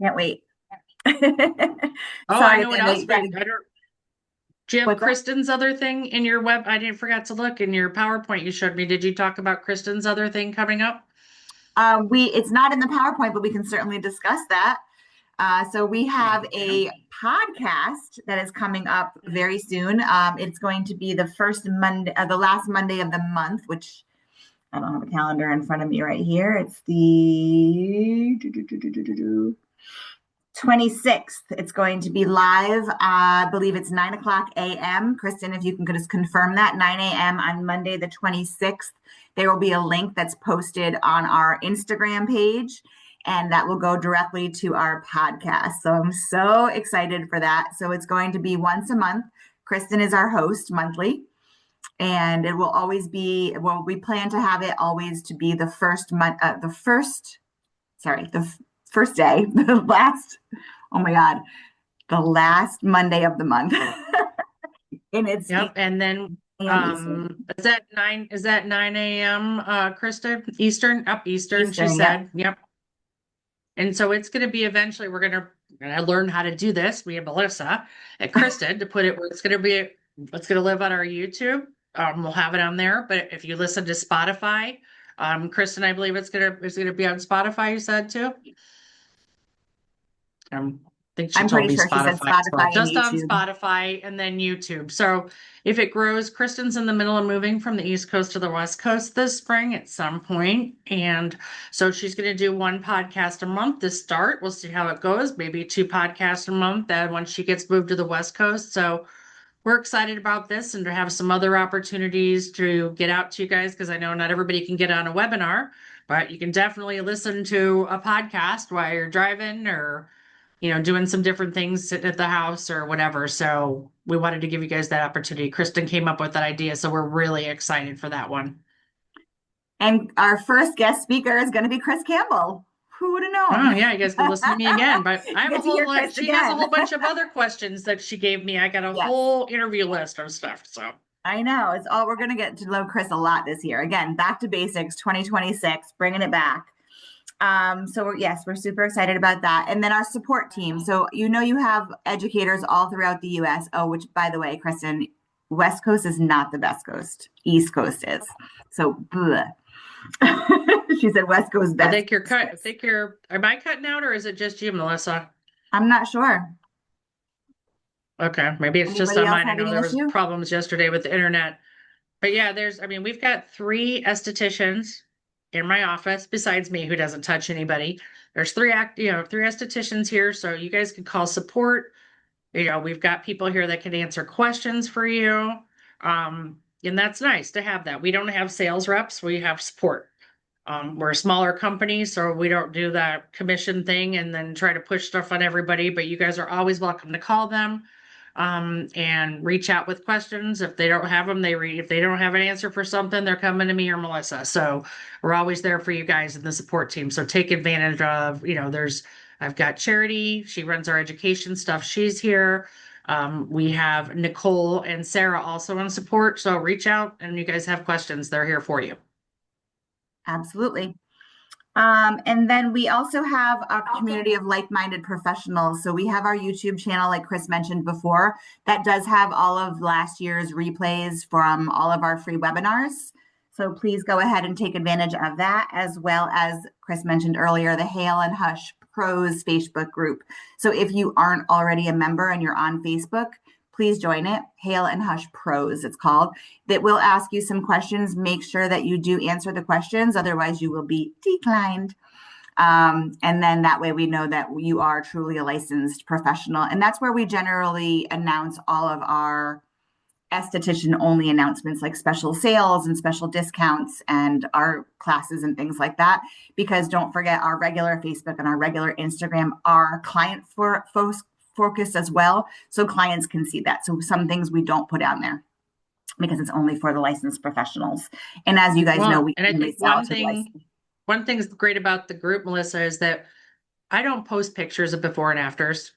Can't wait. Oh, I Sorry, know what Amanda, else you gotta, do you have what's that? Kristen's other thing in your web? I didn't forget to look in your PowerPoint you showed me. Did you talk about Kristen's other thing coming up? It's not in the PowerPoint, but we can certainly discuss that. So we have a podcast that is coming up very soon. It's going to be the first Monday, the last Monday of the month, which I don't have a calendar in front of me right here. It's the 26th. It's going to be live. I believe it's 9 o'clock a.m. Kristen, if you can just confirm that, 9 a.m. on Monday, the 26th. There will be a link that's posted on our Instagram page, and that will go directly to our podcast. So I'm so excited for that. So it's going to be once a month. Kristen is our host monthly, and it will always be, well, we plan to have it always to be the first month, the first day, the last, oh my God, the last Monday of the month. And it's Yep. And then Eastern. is that 9 a.m. Krista Eastern? Up Eastern, she Eastern, yep. said. Yep. And so it's gonna be eventually we're gonna learn how to do this. We have Melissa and Kristen to put it where it's gonna live on our YouTube. We'll have it on there. But if you listen to Spotify, Kristen, I believe it's gonna be on Spotify, you said too. I think she I'm told pretty me sure she said Spotify as well, Spotify and just on YouTube. Spotify and then YouTube. So if it grows, Kristen's in the middle of moving from the East Coast to the West Coast this spring at some point. And so she's going to do one podcast a month to start. We'll see how it goes. Maybe two podcasts a month then once she gets moved to the West Coast. So we're excited about this and to have some other opportunities to get out to you guys because I know not everybody can get on a webinar, but you can definitely listen to a podcast while you're driving or doing some different things, sitting at the house or whatever. So we wanted to give you guys that opportunity. Kristen came up with that idea, so we're really excited for that one. And our first guest speaker is going to be Kris Campbell. Who would have Oh known? yeah, you guys can listen to me again. But I You have a get to whole hear lot. Kris She has a again. whole bunch of other questions that she gave me. I got a Yes, whole interview list of stuff. So I know. It's all we're going to get to know Kris a lot this year. Again, back to basics 2026, bringing it back. Yes, we're super excited about that. And then our support team. So you have educators all throughout the US. Oh, which by the way, Kristen, West Coast is not the best coast. East Coast is. So bleh. She said West goes I best. think you're cut. I think you're, am I cutting out or is it just you, Melissa? I'm not sure. Okay, maybe it's just Anybody on else mine. I having know an there was issue? problems yesterday with the internet. But yeah, I mean, we've got three estheticians in my office besides me who doesn't touch anybody. There's three estheticians here, so you guys can call support. We've got people here that can answer questions for you. And that's nice to have that. We don't have sales reps, we have support. We're a smaller company, so we don't do that commission thing and then try to push stuff on everybody, but you guys are always welcome to call them and reach out with questions. If they don't have them, if they don't have an answer for something, they're coming to me or Melissa. So we're always there for you guys in the support team. So take advantage of, I've got Charity, she runs our education stuff. She's here. We have Nicole and Sarah also in support. So reach out and you guys have questions. They're here for you. Absolutely. And then we also have a community of like-minded professionals. So we have our YouTube channel, like Kris mentioned before, that does have all of last year's replays from all of our free webinars. So please go ahead and take advantage of that, as well as Kris mentioned earlier, the Hale and Hush Pros Facebook group. So if you aren't already a member and you're on Facebook, please join it. Hale and Hush Pros, it's called. That will ask you some questions. Make sure that you do answer the questions, otherwise you will be declined. And then that way we know that you are truly a licensed professional. And that's where we generally announce all of our esthetician only announcements, like special sales and special discounts and our classes and things like that. Because don't forget, our regular Facebook and our regular Instagram are client focused as well. So clients can see that. So some things we don't put on there because it's only for the licensed professionals. And as you guys know, Well, we and I only think sell to the licensed. one thing's great about the group, Melissa, is that I don't post pictures of before and afters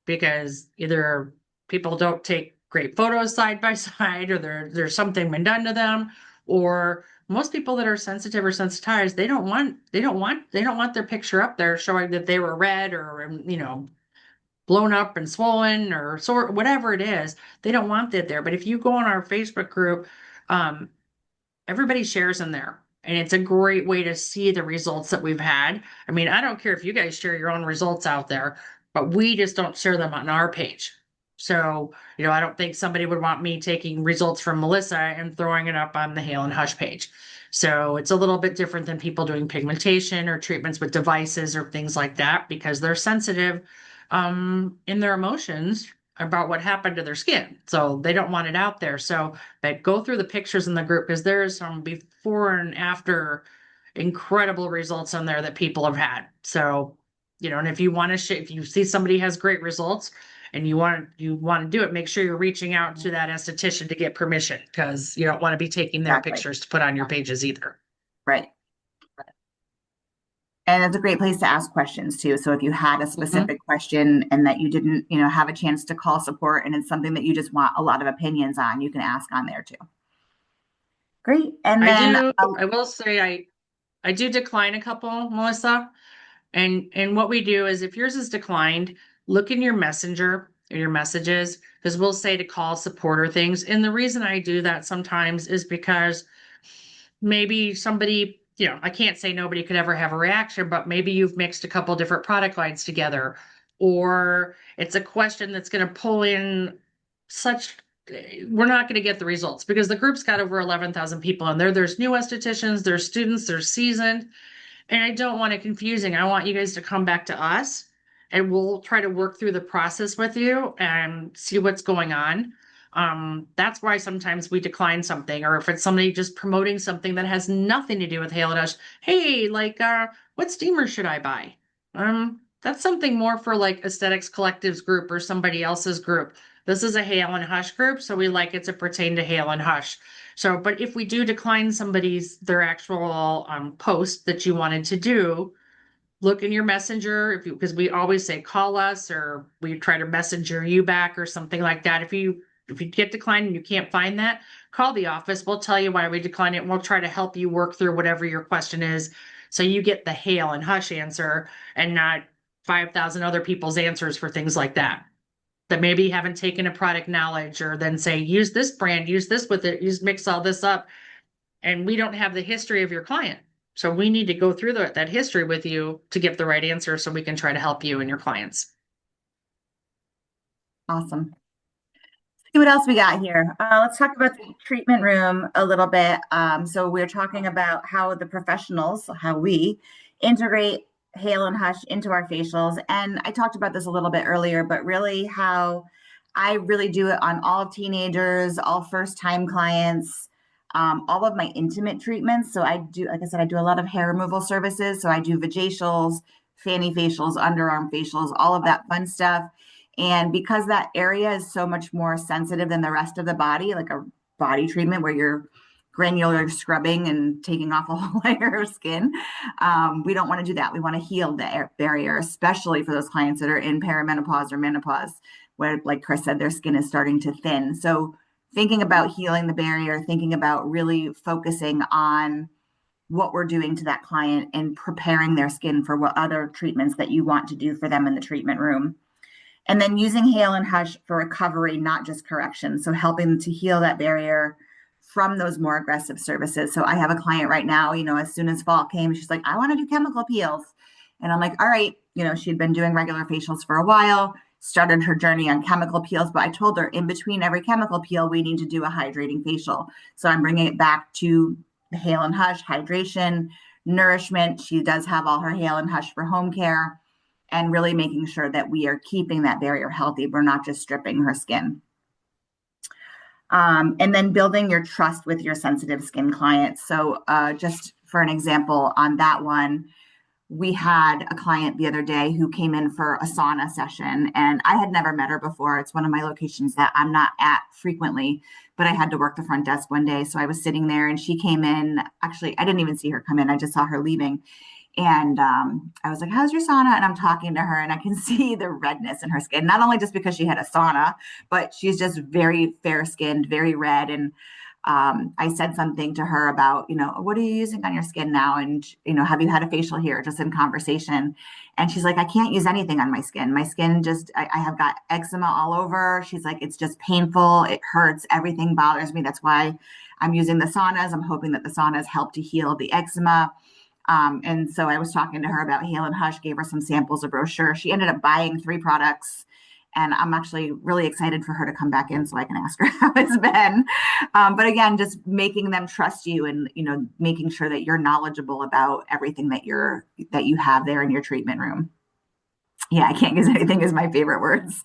because either people don't take great photos side by side or there's something been done to them, or most people that are sensitive or sensitized, they don't want their picture up there showing that they were red or blown up and swollen or sore, whatever it is. They don't want that there. But if you go on our Facebook group, um, everybody shares in there. And it's a great way to see the results that we've had. I mean, I don't care if you guys share your own results out there, but we just don't share them on our page. So, I don't think somebody would want me taking results from Melissa and throwing it up on the Hale and Hush page. So it's a little bit different than people doing pigmentation or treatments with devices or things like that because they're sensitive in their emotions about what happened to their skin. So they don't want it out there. So but go through the pictures in the group because there's some before and after incredible results on there that people have had. So, and if you want to, if you see somebody has great results and you want to do it, make sure you're reaching out to that esthetician to get permission because you don't want to be taking their Exactly. pictures to put on your pages either. Right. And it's a great place to ask questions too. So if you had a Mhm. specific question and that you didn't, have a chance to call support and it's something that you just want a lot of opinions on, you can ask on there too. Great. And then I will say I do decline a couple, Melissa. And what we do is if yours is declined, look in your messenger or your messages, because we'll say to call support or things. And the reason I do that sometimes is because maybe somebody, I can't say nobody could ever have a reaction, but maybe you've mixed a couple different product lines together, or it's a question that's going to pull in such we're not going to get the results because the group's got over 11,000 people in there. There's new estheticians, there's students, there's seasoned. And I don't want it confusing. I want you guys to come back to us and we'll try to work through the process with you and see what's going on. That's why sometimes we decline something, or if it's somebody just promoting something that has nothing to do with Hale and Hush. Hey, like, what steamer should I buy? That's something more for like Aesthetics Collectives group or somebody else's group. This is a Hale and Hush group, so we like it to pertain to Hale and Hush. So, but if we do decline their actual post that you wanted to do, look in your messenger because we always say call us or we try to messenger you back or something like that. If you get declined and you can't find that, call the office. We'll tell you why we declined it and we'll try to help you work through whatever your question is. So you get the Hale and Hush answer and not 5,000 other people's answers for things like that maybe haven't taken a product knowledge or then say, use this brand, use this with it, mix all this up. and we don't have the history of your client. So we need to go through that history with you to get the right answer so we can try to help you and your clients. Awesome. See what else we got here. Let's talk about the treatment room a little bit. So we're talking about how the professionals, how we integrate Hale and Hush into our facials. And I talked about this a little bit earlier, but really how I really do it on all teenagers, all first time clients, all of my intimate treatments. So I do, like I said, I do a lot of hair removal services. So I do vajacials, fanny facials, underarm facials, all of that fun stuff. And because that area is so much more sensitive than the rest of the body, like a body treatment where you're granular scrubbing and taking off a whole layer of skin, we don't want to do that. We want to heal the barrier, especially for those clients that are in perimenopause or menopause, where, like Kris said, their skin is starting to thin. So thinking about healing the barrier, thinking about really focusing on what we're doing to that client and preparing their skin for what other treatments that you want to do for them in the treatment room. And then using Hale and Hush for recovery, not just correction. So helping to heal that barrier from those more aggressive services. So I have a client right now, as soon as fall came, she's like, I want to do chemical peels. And I'm like, all right, she'd been doing regular facials for a while, started her journey on chemical peels, but I told her in between every chemical peel, we need to do a hydrating facial. So I'm bringing it back to Hale and Hush, hydration, nourishment. She does have all her Hale and Hush for home care, and really making sure that we are keeping that barrier healthy. We're not just stripping her skin. And then building your trust with your sensitive skin clients. So just for an example on that one, we had a client the other day who came in for a sauna session, and I had never met her before. It's one of my locations that I'm not at frequently, but I had to work the front desk one day. So I was sitting there and she came in. Actually, I didn't even see her come in. I just saw her leaving. And I was like, how's your sauna? And I'm talking to her and I can see the redness in her skin, not only just because she had a sauna, but she's just very fair skinned, very red. And I said something to her about, what are you using on your skin now? And, have you had a facial here, just in conversation? And she's like, I can't use anything on my skin. My skin just, I have got eczema all over. She's like, it's just painful. It hurts. Everything bothers me. That's why I'm using the saunas. I'm hoping that the saunas help to heal the eczema. And so I was talking to her about Hale and Hush, gave her some samples, a brochure. She ended up buying 3 products. And I'm actually really excited for her to come back in so I can ask her how it's been. But again, just making them trust you and, making sure that you're knowledgeable about everything that you have there in your treatment room. Yeah, I can't use anything is my favorite words.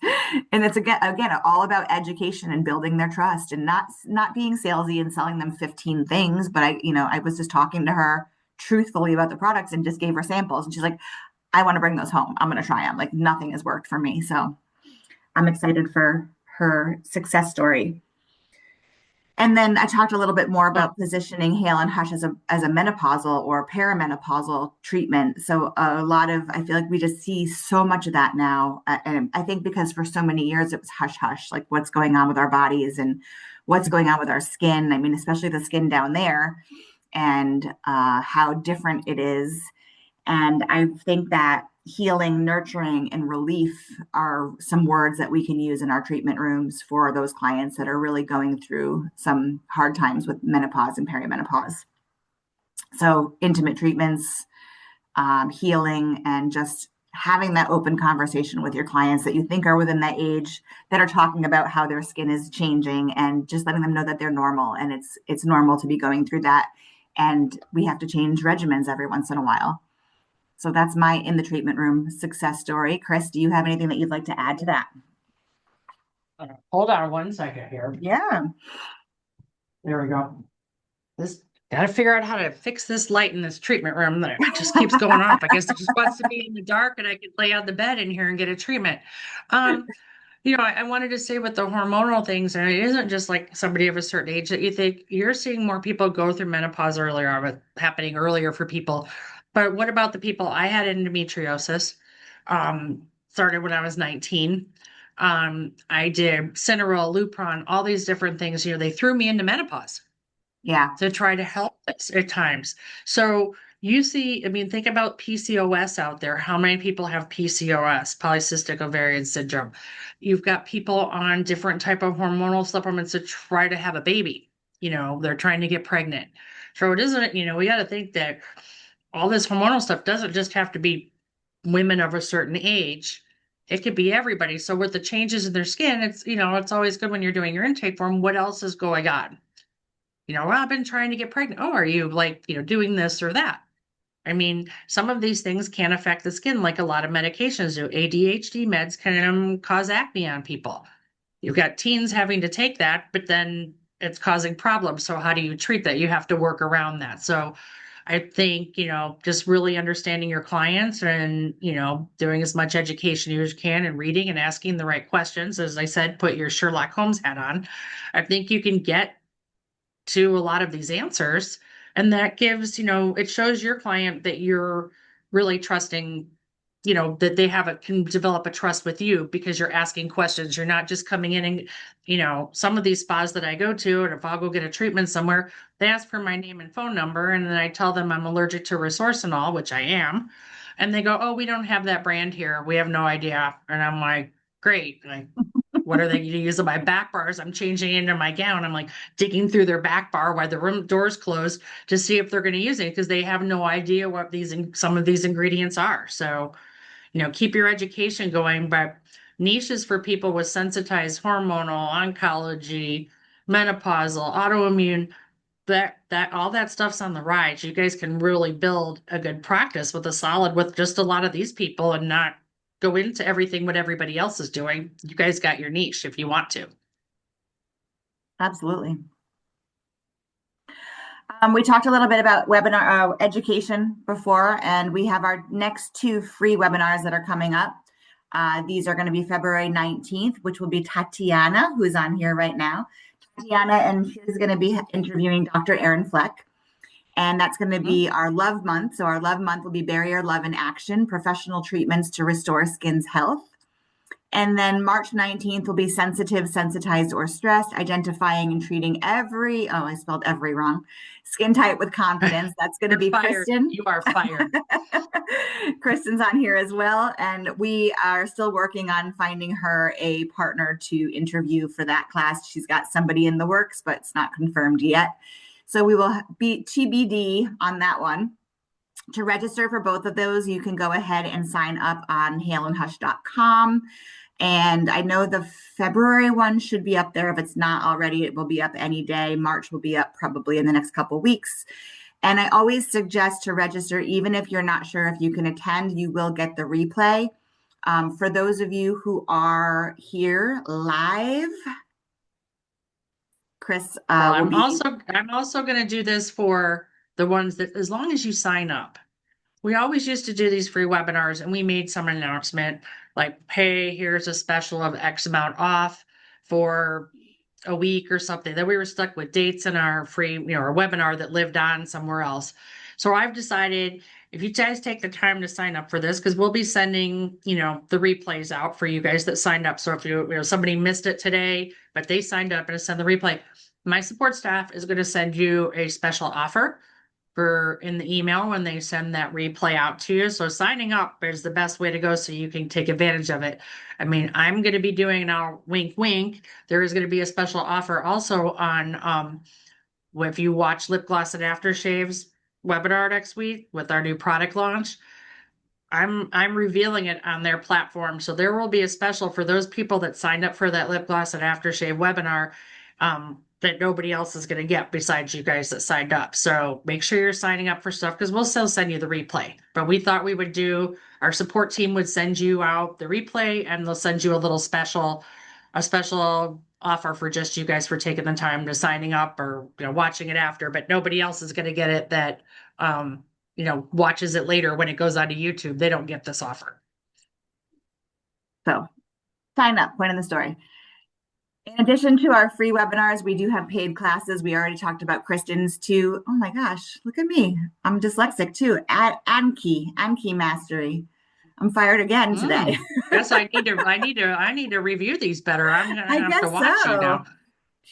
And it's again all about education and building their trust and not being salesy and selling them 15 things. But I was just talking to her truthfully about the products and just gave her samples. And she's like, I want to bring those home. I'm going to try them. Like nothing has worked for me. So I'm excited for her success story. And then I talked a little bit more about positioning Hale and Hush as a menopausal or perimenopausal treatment. So I feel like we just see so much of that now. And I think because for so many years it was hush hush, like what's going on with our bodies and what's going on with our skin. I mean, especially the skin down there and how different it is. And I think that healing, nurturing, and relief are some words that we can use in our treatment rooms for those clients that are really going through some hard times with menopause and perimenopause. So, intimate treatments, healing, and just having that open conversation with your clients that you think are within that age that are talking about how their skin is changing and just letting them know that they're normal and it's normal to be going through that. And we have to change regimens every once in a while. So that's my in the treatment room success story. Kris, do you have anything that you'd like to add to that? Hold on 1 second here. Yeah. There we go. This got to figure out how to fix this light in this treatment room that just keeps going off. I guess it just wants to be in the dark and I can lay on the bed in here and get a treatment. I wanted to say with the hormonal things, and it isn't just like somebody of a certain age that you think you're seeing more people go through menopause earlier, but happening earlier for people. But what about the people? I had endometriosis, started when I was 19. I did Cineral, Lupron, all these different things. They threw me into menopause Yeah. to try to help this at times. So think about PCOS out there. How many people have PCOS, polycystic ovarian syndrome? You've got people on different type of hormonal supplements to try to have a baby. They're trying to get pregnant. So it isn't, we got to think that all this hormonal stuff doesn't just have to be women of a certain age. It could be everybody. So with the changes in their skin, it's always good when you're doing your intake form. What else is going on? Well, I've been trying to get pregnant. Oh, are you like, doing this or that? I mean, some of these things can affect the skin, like a lot of medications do. ADHD meds can cause acne on people. You've got teens having to take that, but then it's causing problems. So how do you treat that? You have to work around that. So I think, just really understanding your clients and, doing as much education as you can and reading and asking the right questions. As I said, put your Sherlock Holmes hat on. I think you can get to a lot of these answers. And that gives, it shows your client that you're really trusting, that they can develop a trust with you because you're asking questions. You're not just coming in and, some of these spas that I go to, and if I'll go get a treatment somewhere, they ask for my name and phone number. And then I tell them I'm allergic to resorcinol, which I am. And they go, oh, we don't have that brand here. We have no idea. And I'm like, great. Like, what are they going to use on my back bars? I'm changing into my gown. I'm like digging through their back bar while the room doors closed to see if they're going to use it because they have no idea what some of these ingredients are. So, keep your education going, but niches for people with sensitized hormonal, oncology, menopausal, autoimmune, that all that stuff's on the rise. You guys can really build a good practice with just a lot of these people and not go into everything what everybody else is doing. You guys got your niche if you want to. Absolutely. We talked a little bit about webinar education before, and we have our next two free webinars that are coming up. These are going to be February 19th, which will be Tatiana, who's on here right now. Tatiana, and she's going to be interviewing Dr. Erin Fleck. And that's going to be our love month. So our love month will be Barrier Love in Action, professional treatments to restore skin's health. And then March 19th will be sensitive, sensitized, or stressed, identifying and treating I spelled every wrong, skin type with confidence. That's going to be fired. Kristen. You are fired. Kristen's on here as well. And we are still working on finding her a partner to interview for that class. She's got somebody in the works, but it's not confirmed yet. So we will be TBD on that one. To register for both of those, you can go ahead and sign up on haleandhush.com. And I know the February one should be up there. If it's not already, it will be up any day. March will be up probably in the next couple of weeks. And I always suggest to register, even if you're not sure if you can attend, you will get the replay. For those of you who are here live, Kris I'm also going to do this for the ones that, as long as you sign up. We always used to do these free webinars and we made some announcement like, hey, here's a special of X amount off for a week or something. Then we were stuck with dates in our free, our webinar that lived on somewhere else. So I've decided if you guys take the time to sign up for this, because we'll be sending, the replays out for you guys that signed up. So if somebody missed it today, but they signed up and send the replay, my support staff is going to send you a special offer in the email when they send that replay out to you. So signing up is the best way to go so you can take advantage of it. I mean, I'm going to be doing now, wink, wink. There is going to be a special offer also on if you watch Lip Gloss and Aftershaves webinar next week with our new product launch. I'm revealing it on their platform. So there will be a special for those people that signed up for that lip gloss and aftershave webinar that nobody else is going to get besides you guys that signed up. So make sure you're signing up for stuff because we'll still send you the replay. But we thought our support team would send you out the replay and they'll send you a special offer for just you guys for taking the time to signing up or watching it after. But nobody else is going to get it that watches it later when it goes onto YouTube. They don't get this offer. So sign up, point in the story. In addition to our free webinars, we do have paid classes. We already talked about Kristen's too. Oh my gosh, look at me. I'm dyslexic too. Anki Mastery. I'm fired again today. Yes, I need to review these better. I'm gonna have to watch you now.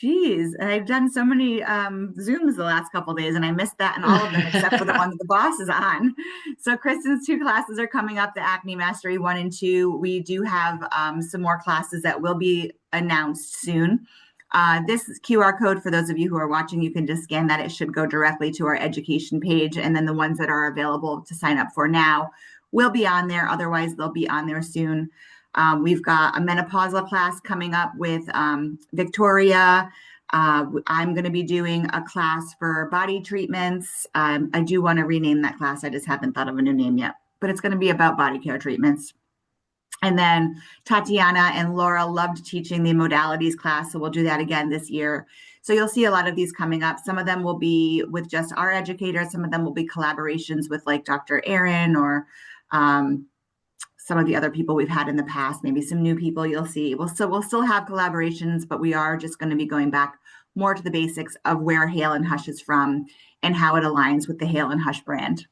Jeez, and I've done so many Zooms the last couple of days, and I missed that in all of them except for the one that the boss is on. So Kristen's two classes are coming up, the Acne Mastery 1 and 2. We do have some more classes that will be announced soon. This QR code, for those of you who are watching, you can just scan that. It should go directly to our education page. And then the ones that are available to sign up for now will be on there. Otherwise, they'll be on there soon. We've got a menopausal class coming up with Victoria. I'm going to be doing a class for body treatments. I do want to rename that class. I just haven't thought of a new name yet, but it's going to be about body care treatments. And then Tatiana and Laura loved teaching the modalities class, so we'll do that again this year. So you'll see a lot of these coming up. Some of them will be with just our educators. Some of them will be collaborations with like Dr. Aaron or some of the other people we've had in the past, maybe some new people you'll see. We'll still have collaborations, but we are just going to be going back more to the basics of where Hale and Hush is from and how it aligns with the Hale and Hush brand.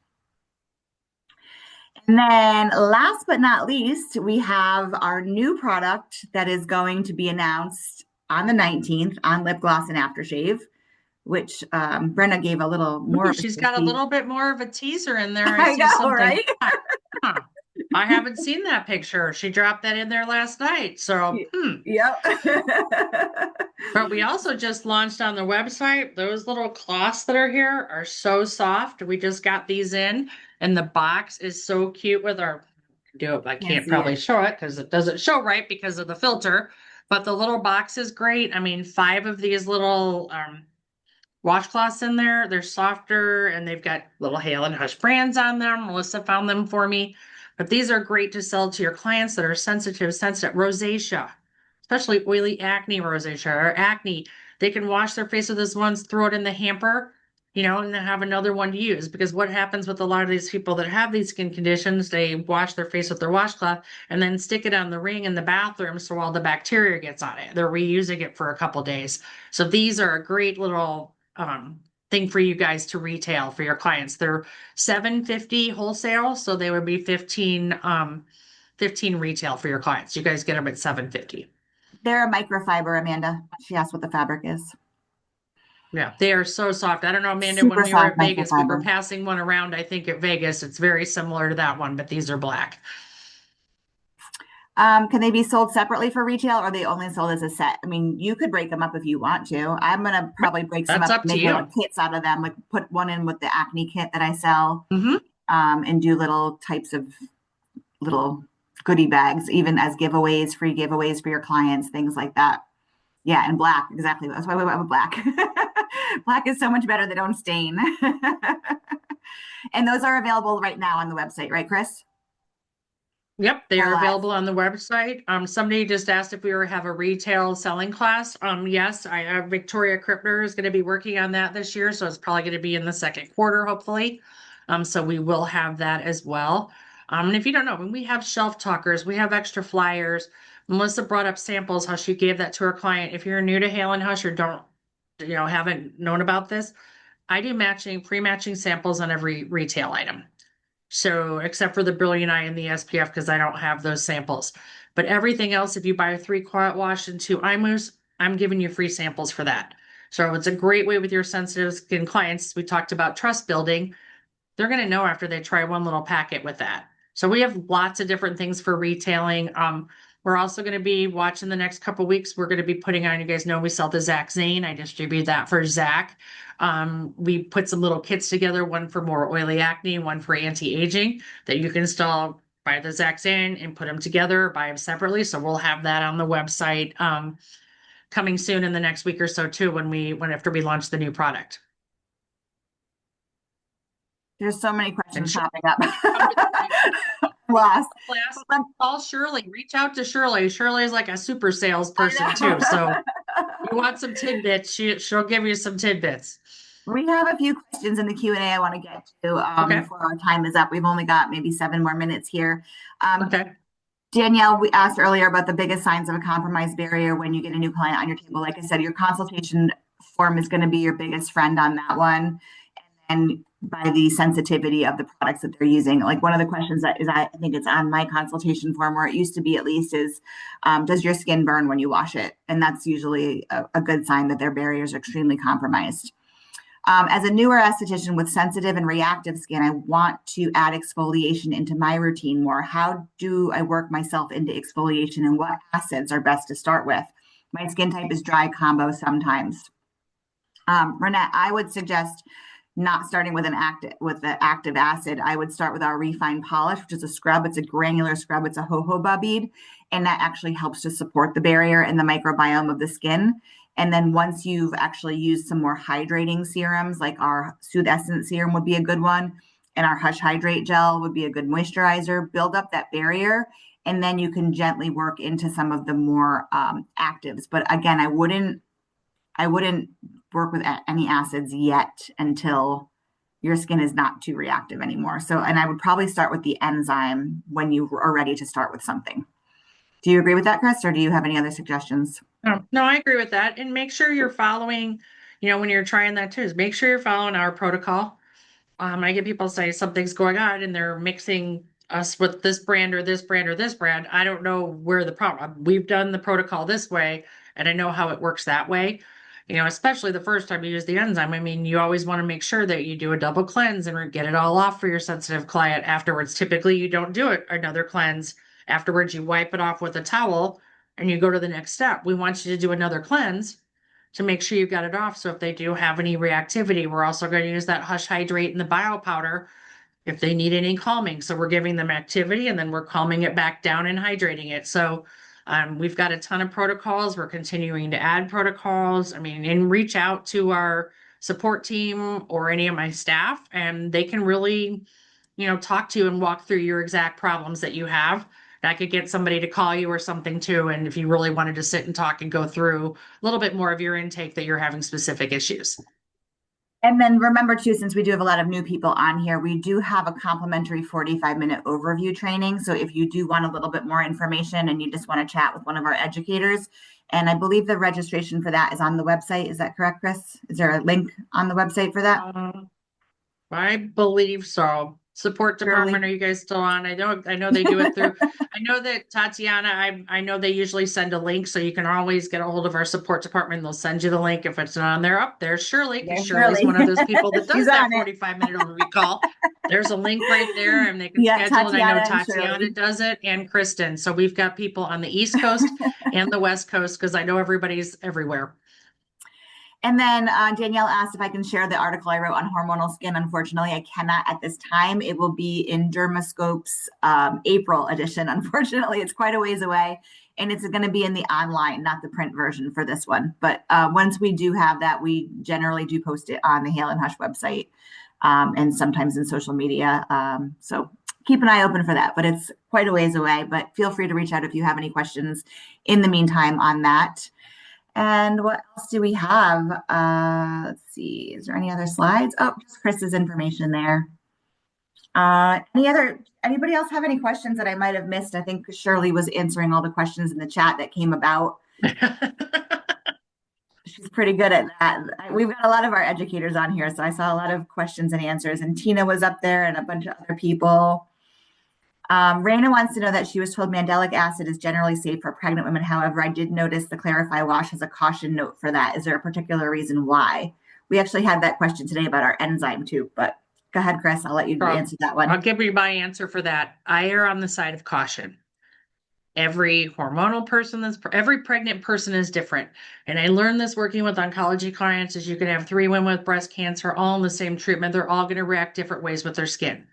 And then last but not least, we have our new product that is going to be announced on the 19th on lip gloss and aftershave, which Brenna gave a little more. She's got a little bit more of a teaser in there. I see know, something. right? Huh. I haven't seen that picture. She dropped that in there last night. So, Yep. But we also just launched on the website. Those little cloths that are here are so soft. We just got these in, and the box is so cute with our. I can't probably show it because it doesn't show right because of the filter. But the little box is great. I mean, 5 of these little washcloths in there. They're softer, and they've got little Hale and Hush brands on them. Melissa found them for me. But these are great to sell to your clients that are sensitive rosacea, especially oily acne rosacea or acne. They can wash their face with this once, throw it in the hamper, and then have another one to use. Because what happens with a lot of these people that have these skin conditions, they wash their face with their washcloth and then stick it on the ring in the bathroom so all the bacteria gets on it. They're reusing it for a couple days. So these are a great little thing for you guys to retail for your clients. They're $7.50 wholesale, so they would be 15 retail for your clients. You guys get them at $7.50. They're a microfiber, Amanda. She asked what the fabric is. Yeah, they are so soft. I don't know, Amanda, Super when we were soft at Vegas, we were microfiber. passing one around, I think at Vegas. It's very similar to that one, but these are black. Can they be sold separately for retail, or are they only sold as a set? I mean, you could break them up if you want to. I'm gonna probably break some That's up, up to make you. little kits out of them, like put one in with the acne kit that I sell, and do little types of little goodie bags, even as giveaways, free giveaways for your clients, things like that. Yeah, and black, exactly. That's why we went with black. Black is so much better; they don't stain. And those are available right now on the website, right, Kris? Yep, they They're are live. available on the website. Somebody just asked if we were have a retail selling class. Yes, I have Victoria Krippner is going to be working on that this year, so it's probably going to be in the second quarter, hopefully. So we will have that as well. And if you don't know, when we have shelf talkers, we have extra flyers. Melissa brought up samples, how she gave that to her client. If you're new to Hale and Hush or haven't known about this, I do pre-matching samples on every retail item. So, except for the Brilliant Eye and the SPF, because I don't have those samples. But everything else, if you buy a 3 quiet wash and 2 eye mousse, I'm giving you free samples for that. So it's a great way with your sensitive skin clients. We talked about trust building. They're going to know after they try one little packet with that. So we have lots of different things for retailing. We're also going to be watching the next couple weeks. We're going to be putting on, you guys know we sell the Zach Zane. I distribute that for Zach. We put some little kits together, one for more oily acne, one for anti-aging that you can install by the Zach Zane and put them together, buy them separately. So we'll have that on the website coming soon in the next week or so too after we launch the new product. There's so many questions popping up. Lost. Call Shirley. Reach out to Shirley. Shirley is like a super salesperson too. So you want some tidbits, she'll give you some tidbits. We have a few questions in the Q&A I want to get to before our time is up. We've only got maybe 7 more minutes here. Okay. Danielle, we asked earlier about the biggest signs of a compromised barrier when you get a new client on your table. Like I said, your consultation form is going to be your biggest friend on that one. And by the sensitivity of the products that they're using. Like one of the questions that is, I think it's on my consultation form, where it used to be at least, is does your skin burn when you wash it? And that's usually a good sign that their barriers are extremely compromised. As a newer esthetician with sensitive and reactive skin, I want to add exfoliation into my routine more. How do I work myself into exfoliation, and what acids are best to start with? My skin type is dry combo sometimes. Renette, I would suggest not starting with the active acid. I would start with our refined polish, which is a scrub. It's a granular scrub. It's a jojoba bead, and that actually helps to support the barrier and the microbiome of the skin. And then once you've actually used some more hydrating serums, like our Soothe Essence serum would be a good one, and our Hush Hydrate gel would be a good moisturizer. Build up that barrier, and then you can gently work into some of the more actives. But again, I wouldn't work with any acids yet until your skin is not too reactive anymore. So, and I would probably start with the enzyme when you are ready to start with something. Do you agree with that, Kris, or do you have any other suggestions? No, I agree with that. And make sure you're following, when you're trying that too, is make sure you're following our protocol. I get people say something's going on and they're mixing us with this brand or this brand or this brand. I don't know where the problem. We've done the protocol this way, and I know how it works that way. Especially the first time you use the enzyme. I mean, you always want to make sure that you do a double cleanse and get it all off for your sensitive client afterwards. Typically, you don't do it another cleanse. Afterwards, you wipe it off with a towel and you go to the next step. We want you to do another cleanse to make sure you've got it off. So if they do have any reactivity, we're also going to use that Hush Hydrate and the bio powder if they need any calming. So we're giving them activity and then we're calming it back down and hydrating it. So we've got a ton of protocols. We're continuing to add protocols. I mean, and reach out to our support team or any of my staff, and they can really, talk to you and walk through your exact problems that you have. I could get somebody to call you or something too. And if you really wanted to sit and talk and go through a little bit more of your intake that you're having specific issues. And then remember too, since we do have a lot of new people on here, we do have a complimentary 45-minute overview training. So if you do want a little bit more information and you just want to chat with one of our educators, and I believe the registration for that is on the website. Is that correct, Kris? Is there a link on the website for that? I believe so. Support Surely. department, are you guys still on? I know they do it through. I know that Tatiana, I know they usually send a link, so you can always get a hold of our support department. They'll send you the link if it's not on there. Up there's Shirley, because There's Shirley's Shirley. one of those people that She's does that on it. 45-minute overview call. There's a link right there, and they can Yeah, schedule it. I know Tatiana and Tatiana Shirley. does it, and Kristen. So we've got people on the East Coast and the West Coast, because I know everybody's everywhere. And then Danielle asked if I can share the article I wrote on hormonal skin. Unfortunately, I cannot at this time. It will be in Dermascope's April edition. Unfortunately, it's quite a ways away. And it's going to be in the online, not the print version for this one. But once we do have that, we generally do post it on the Hale and Hush website and sometimes in social media. So keep an eye open for that. But it's quite a ways away. But feel free to reach out if you have any questions in the meantime on that. And what else do we have? Let's see. Is there any other slides? Oh, just Kris's information there. Anybody else have any questions that I might have missed? I think Shirley was answering all the questions in the chat that came about. She's pretty good at that. We've got a lot of our educators on here, so I saw a lot of questions and answers. And Tina was up there and a bunch of other people. Raina wants to know that she was told mandelic acid is generally safe for pregnant women. However, I did notice the Clarify Wash has a caution note for that. Is there a particular reason why? We actually had that question today about our enzyme too, but go ahead, Kris. I'll let you answer that one. I'll give you my answer for that. I err on the side of caution. Every hormonal person every pregnant person is different. And I learned this working with oncology clients is you can have 3 women with breast cancer all in the same treatment. They're all going to react different ways with their skin.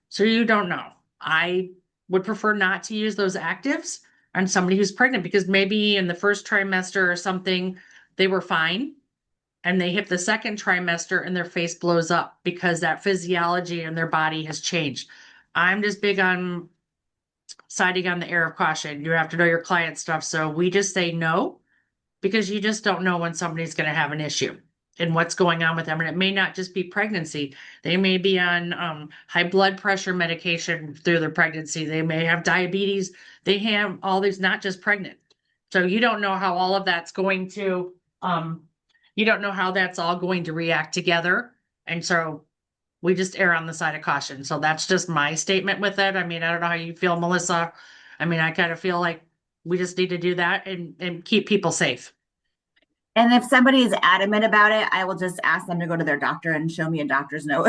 So you don't know. I would prefer not to use those actives on somebody who's pregnant because maybe in the first trimester or something, they were fine. And they hit the second trimester and their face blows up because that physiology in their body has changed. I'm just big on siding on the air of caution. You have to know your client stuff. So we just say no because you just don't know when somebody's going to have an issue and what's going on with them. And it may not just be pregnancy. They may be on high blood pressure medication through their pregnancy. They may have diabetes. They have all these, not just pregnant. So you don't know how all of that's going to, you don't know how that's all going to react together. And so we just err on the side of caution. So that's just my statement with it. I mean, I don't know how you feel, Melissa. I mean, I kind of feel like we just need to do that and keep people safe. And if somebody is adamant about it, I will just ask them to go to their doctor and show me a doctor's note.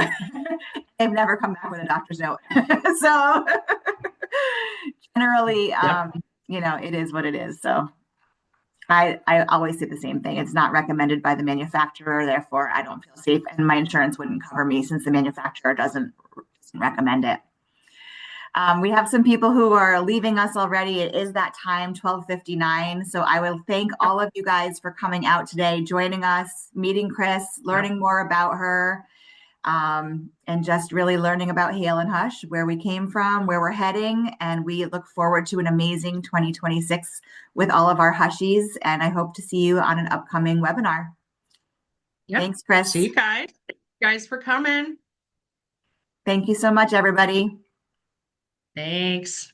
They've never come back with a doctor's note. So generally, Yep. it is what it is. So, I always say the same thing. It's not recommended by the manufacturer, therefore I don't feel safe, and my insurance wouldn't cover me since the manufacturer doesn't recommend it. We have some people who are leaving us already. It is that time, 12:59. So I will thank Yep. all of you guys for coming out today, joining us, meeting Kris, Yep. learning more about her, and just really learning about Hale and Hush, where we came from, where we're heading. And we look forward to an amazing 2026 with all of our Hushies. And I hope to see you on an upcoming webinar. Yep. Thanks, Kris. See you guys. Thank you guys for coming. Thank you so much, everybody. Thanks.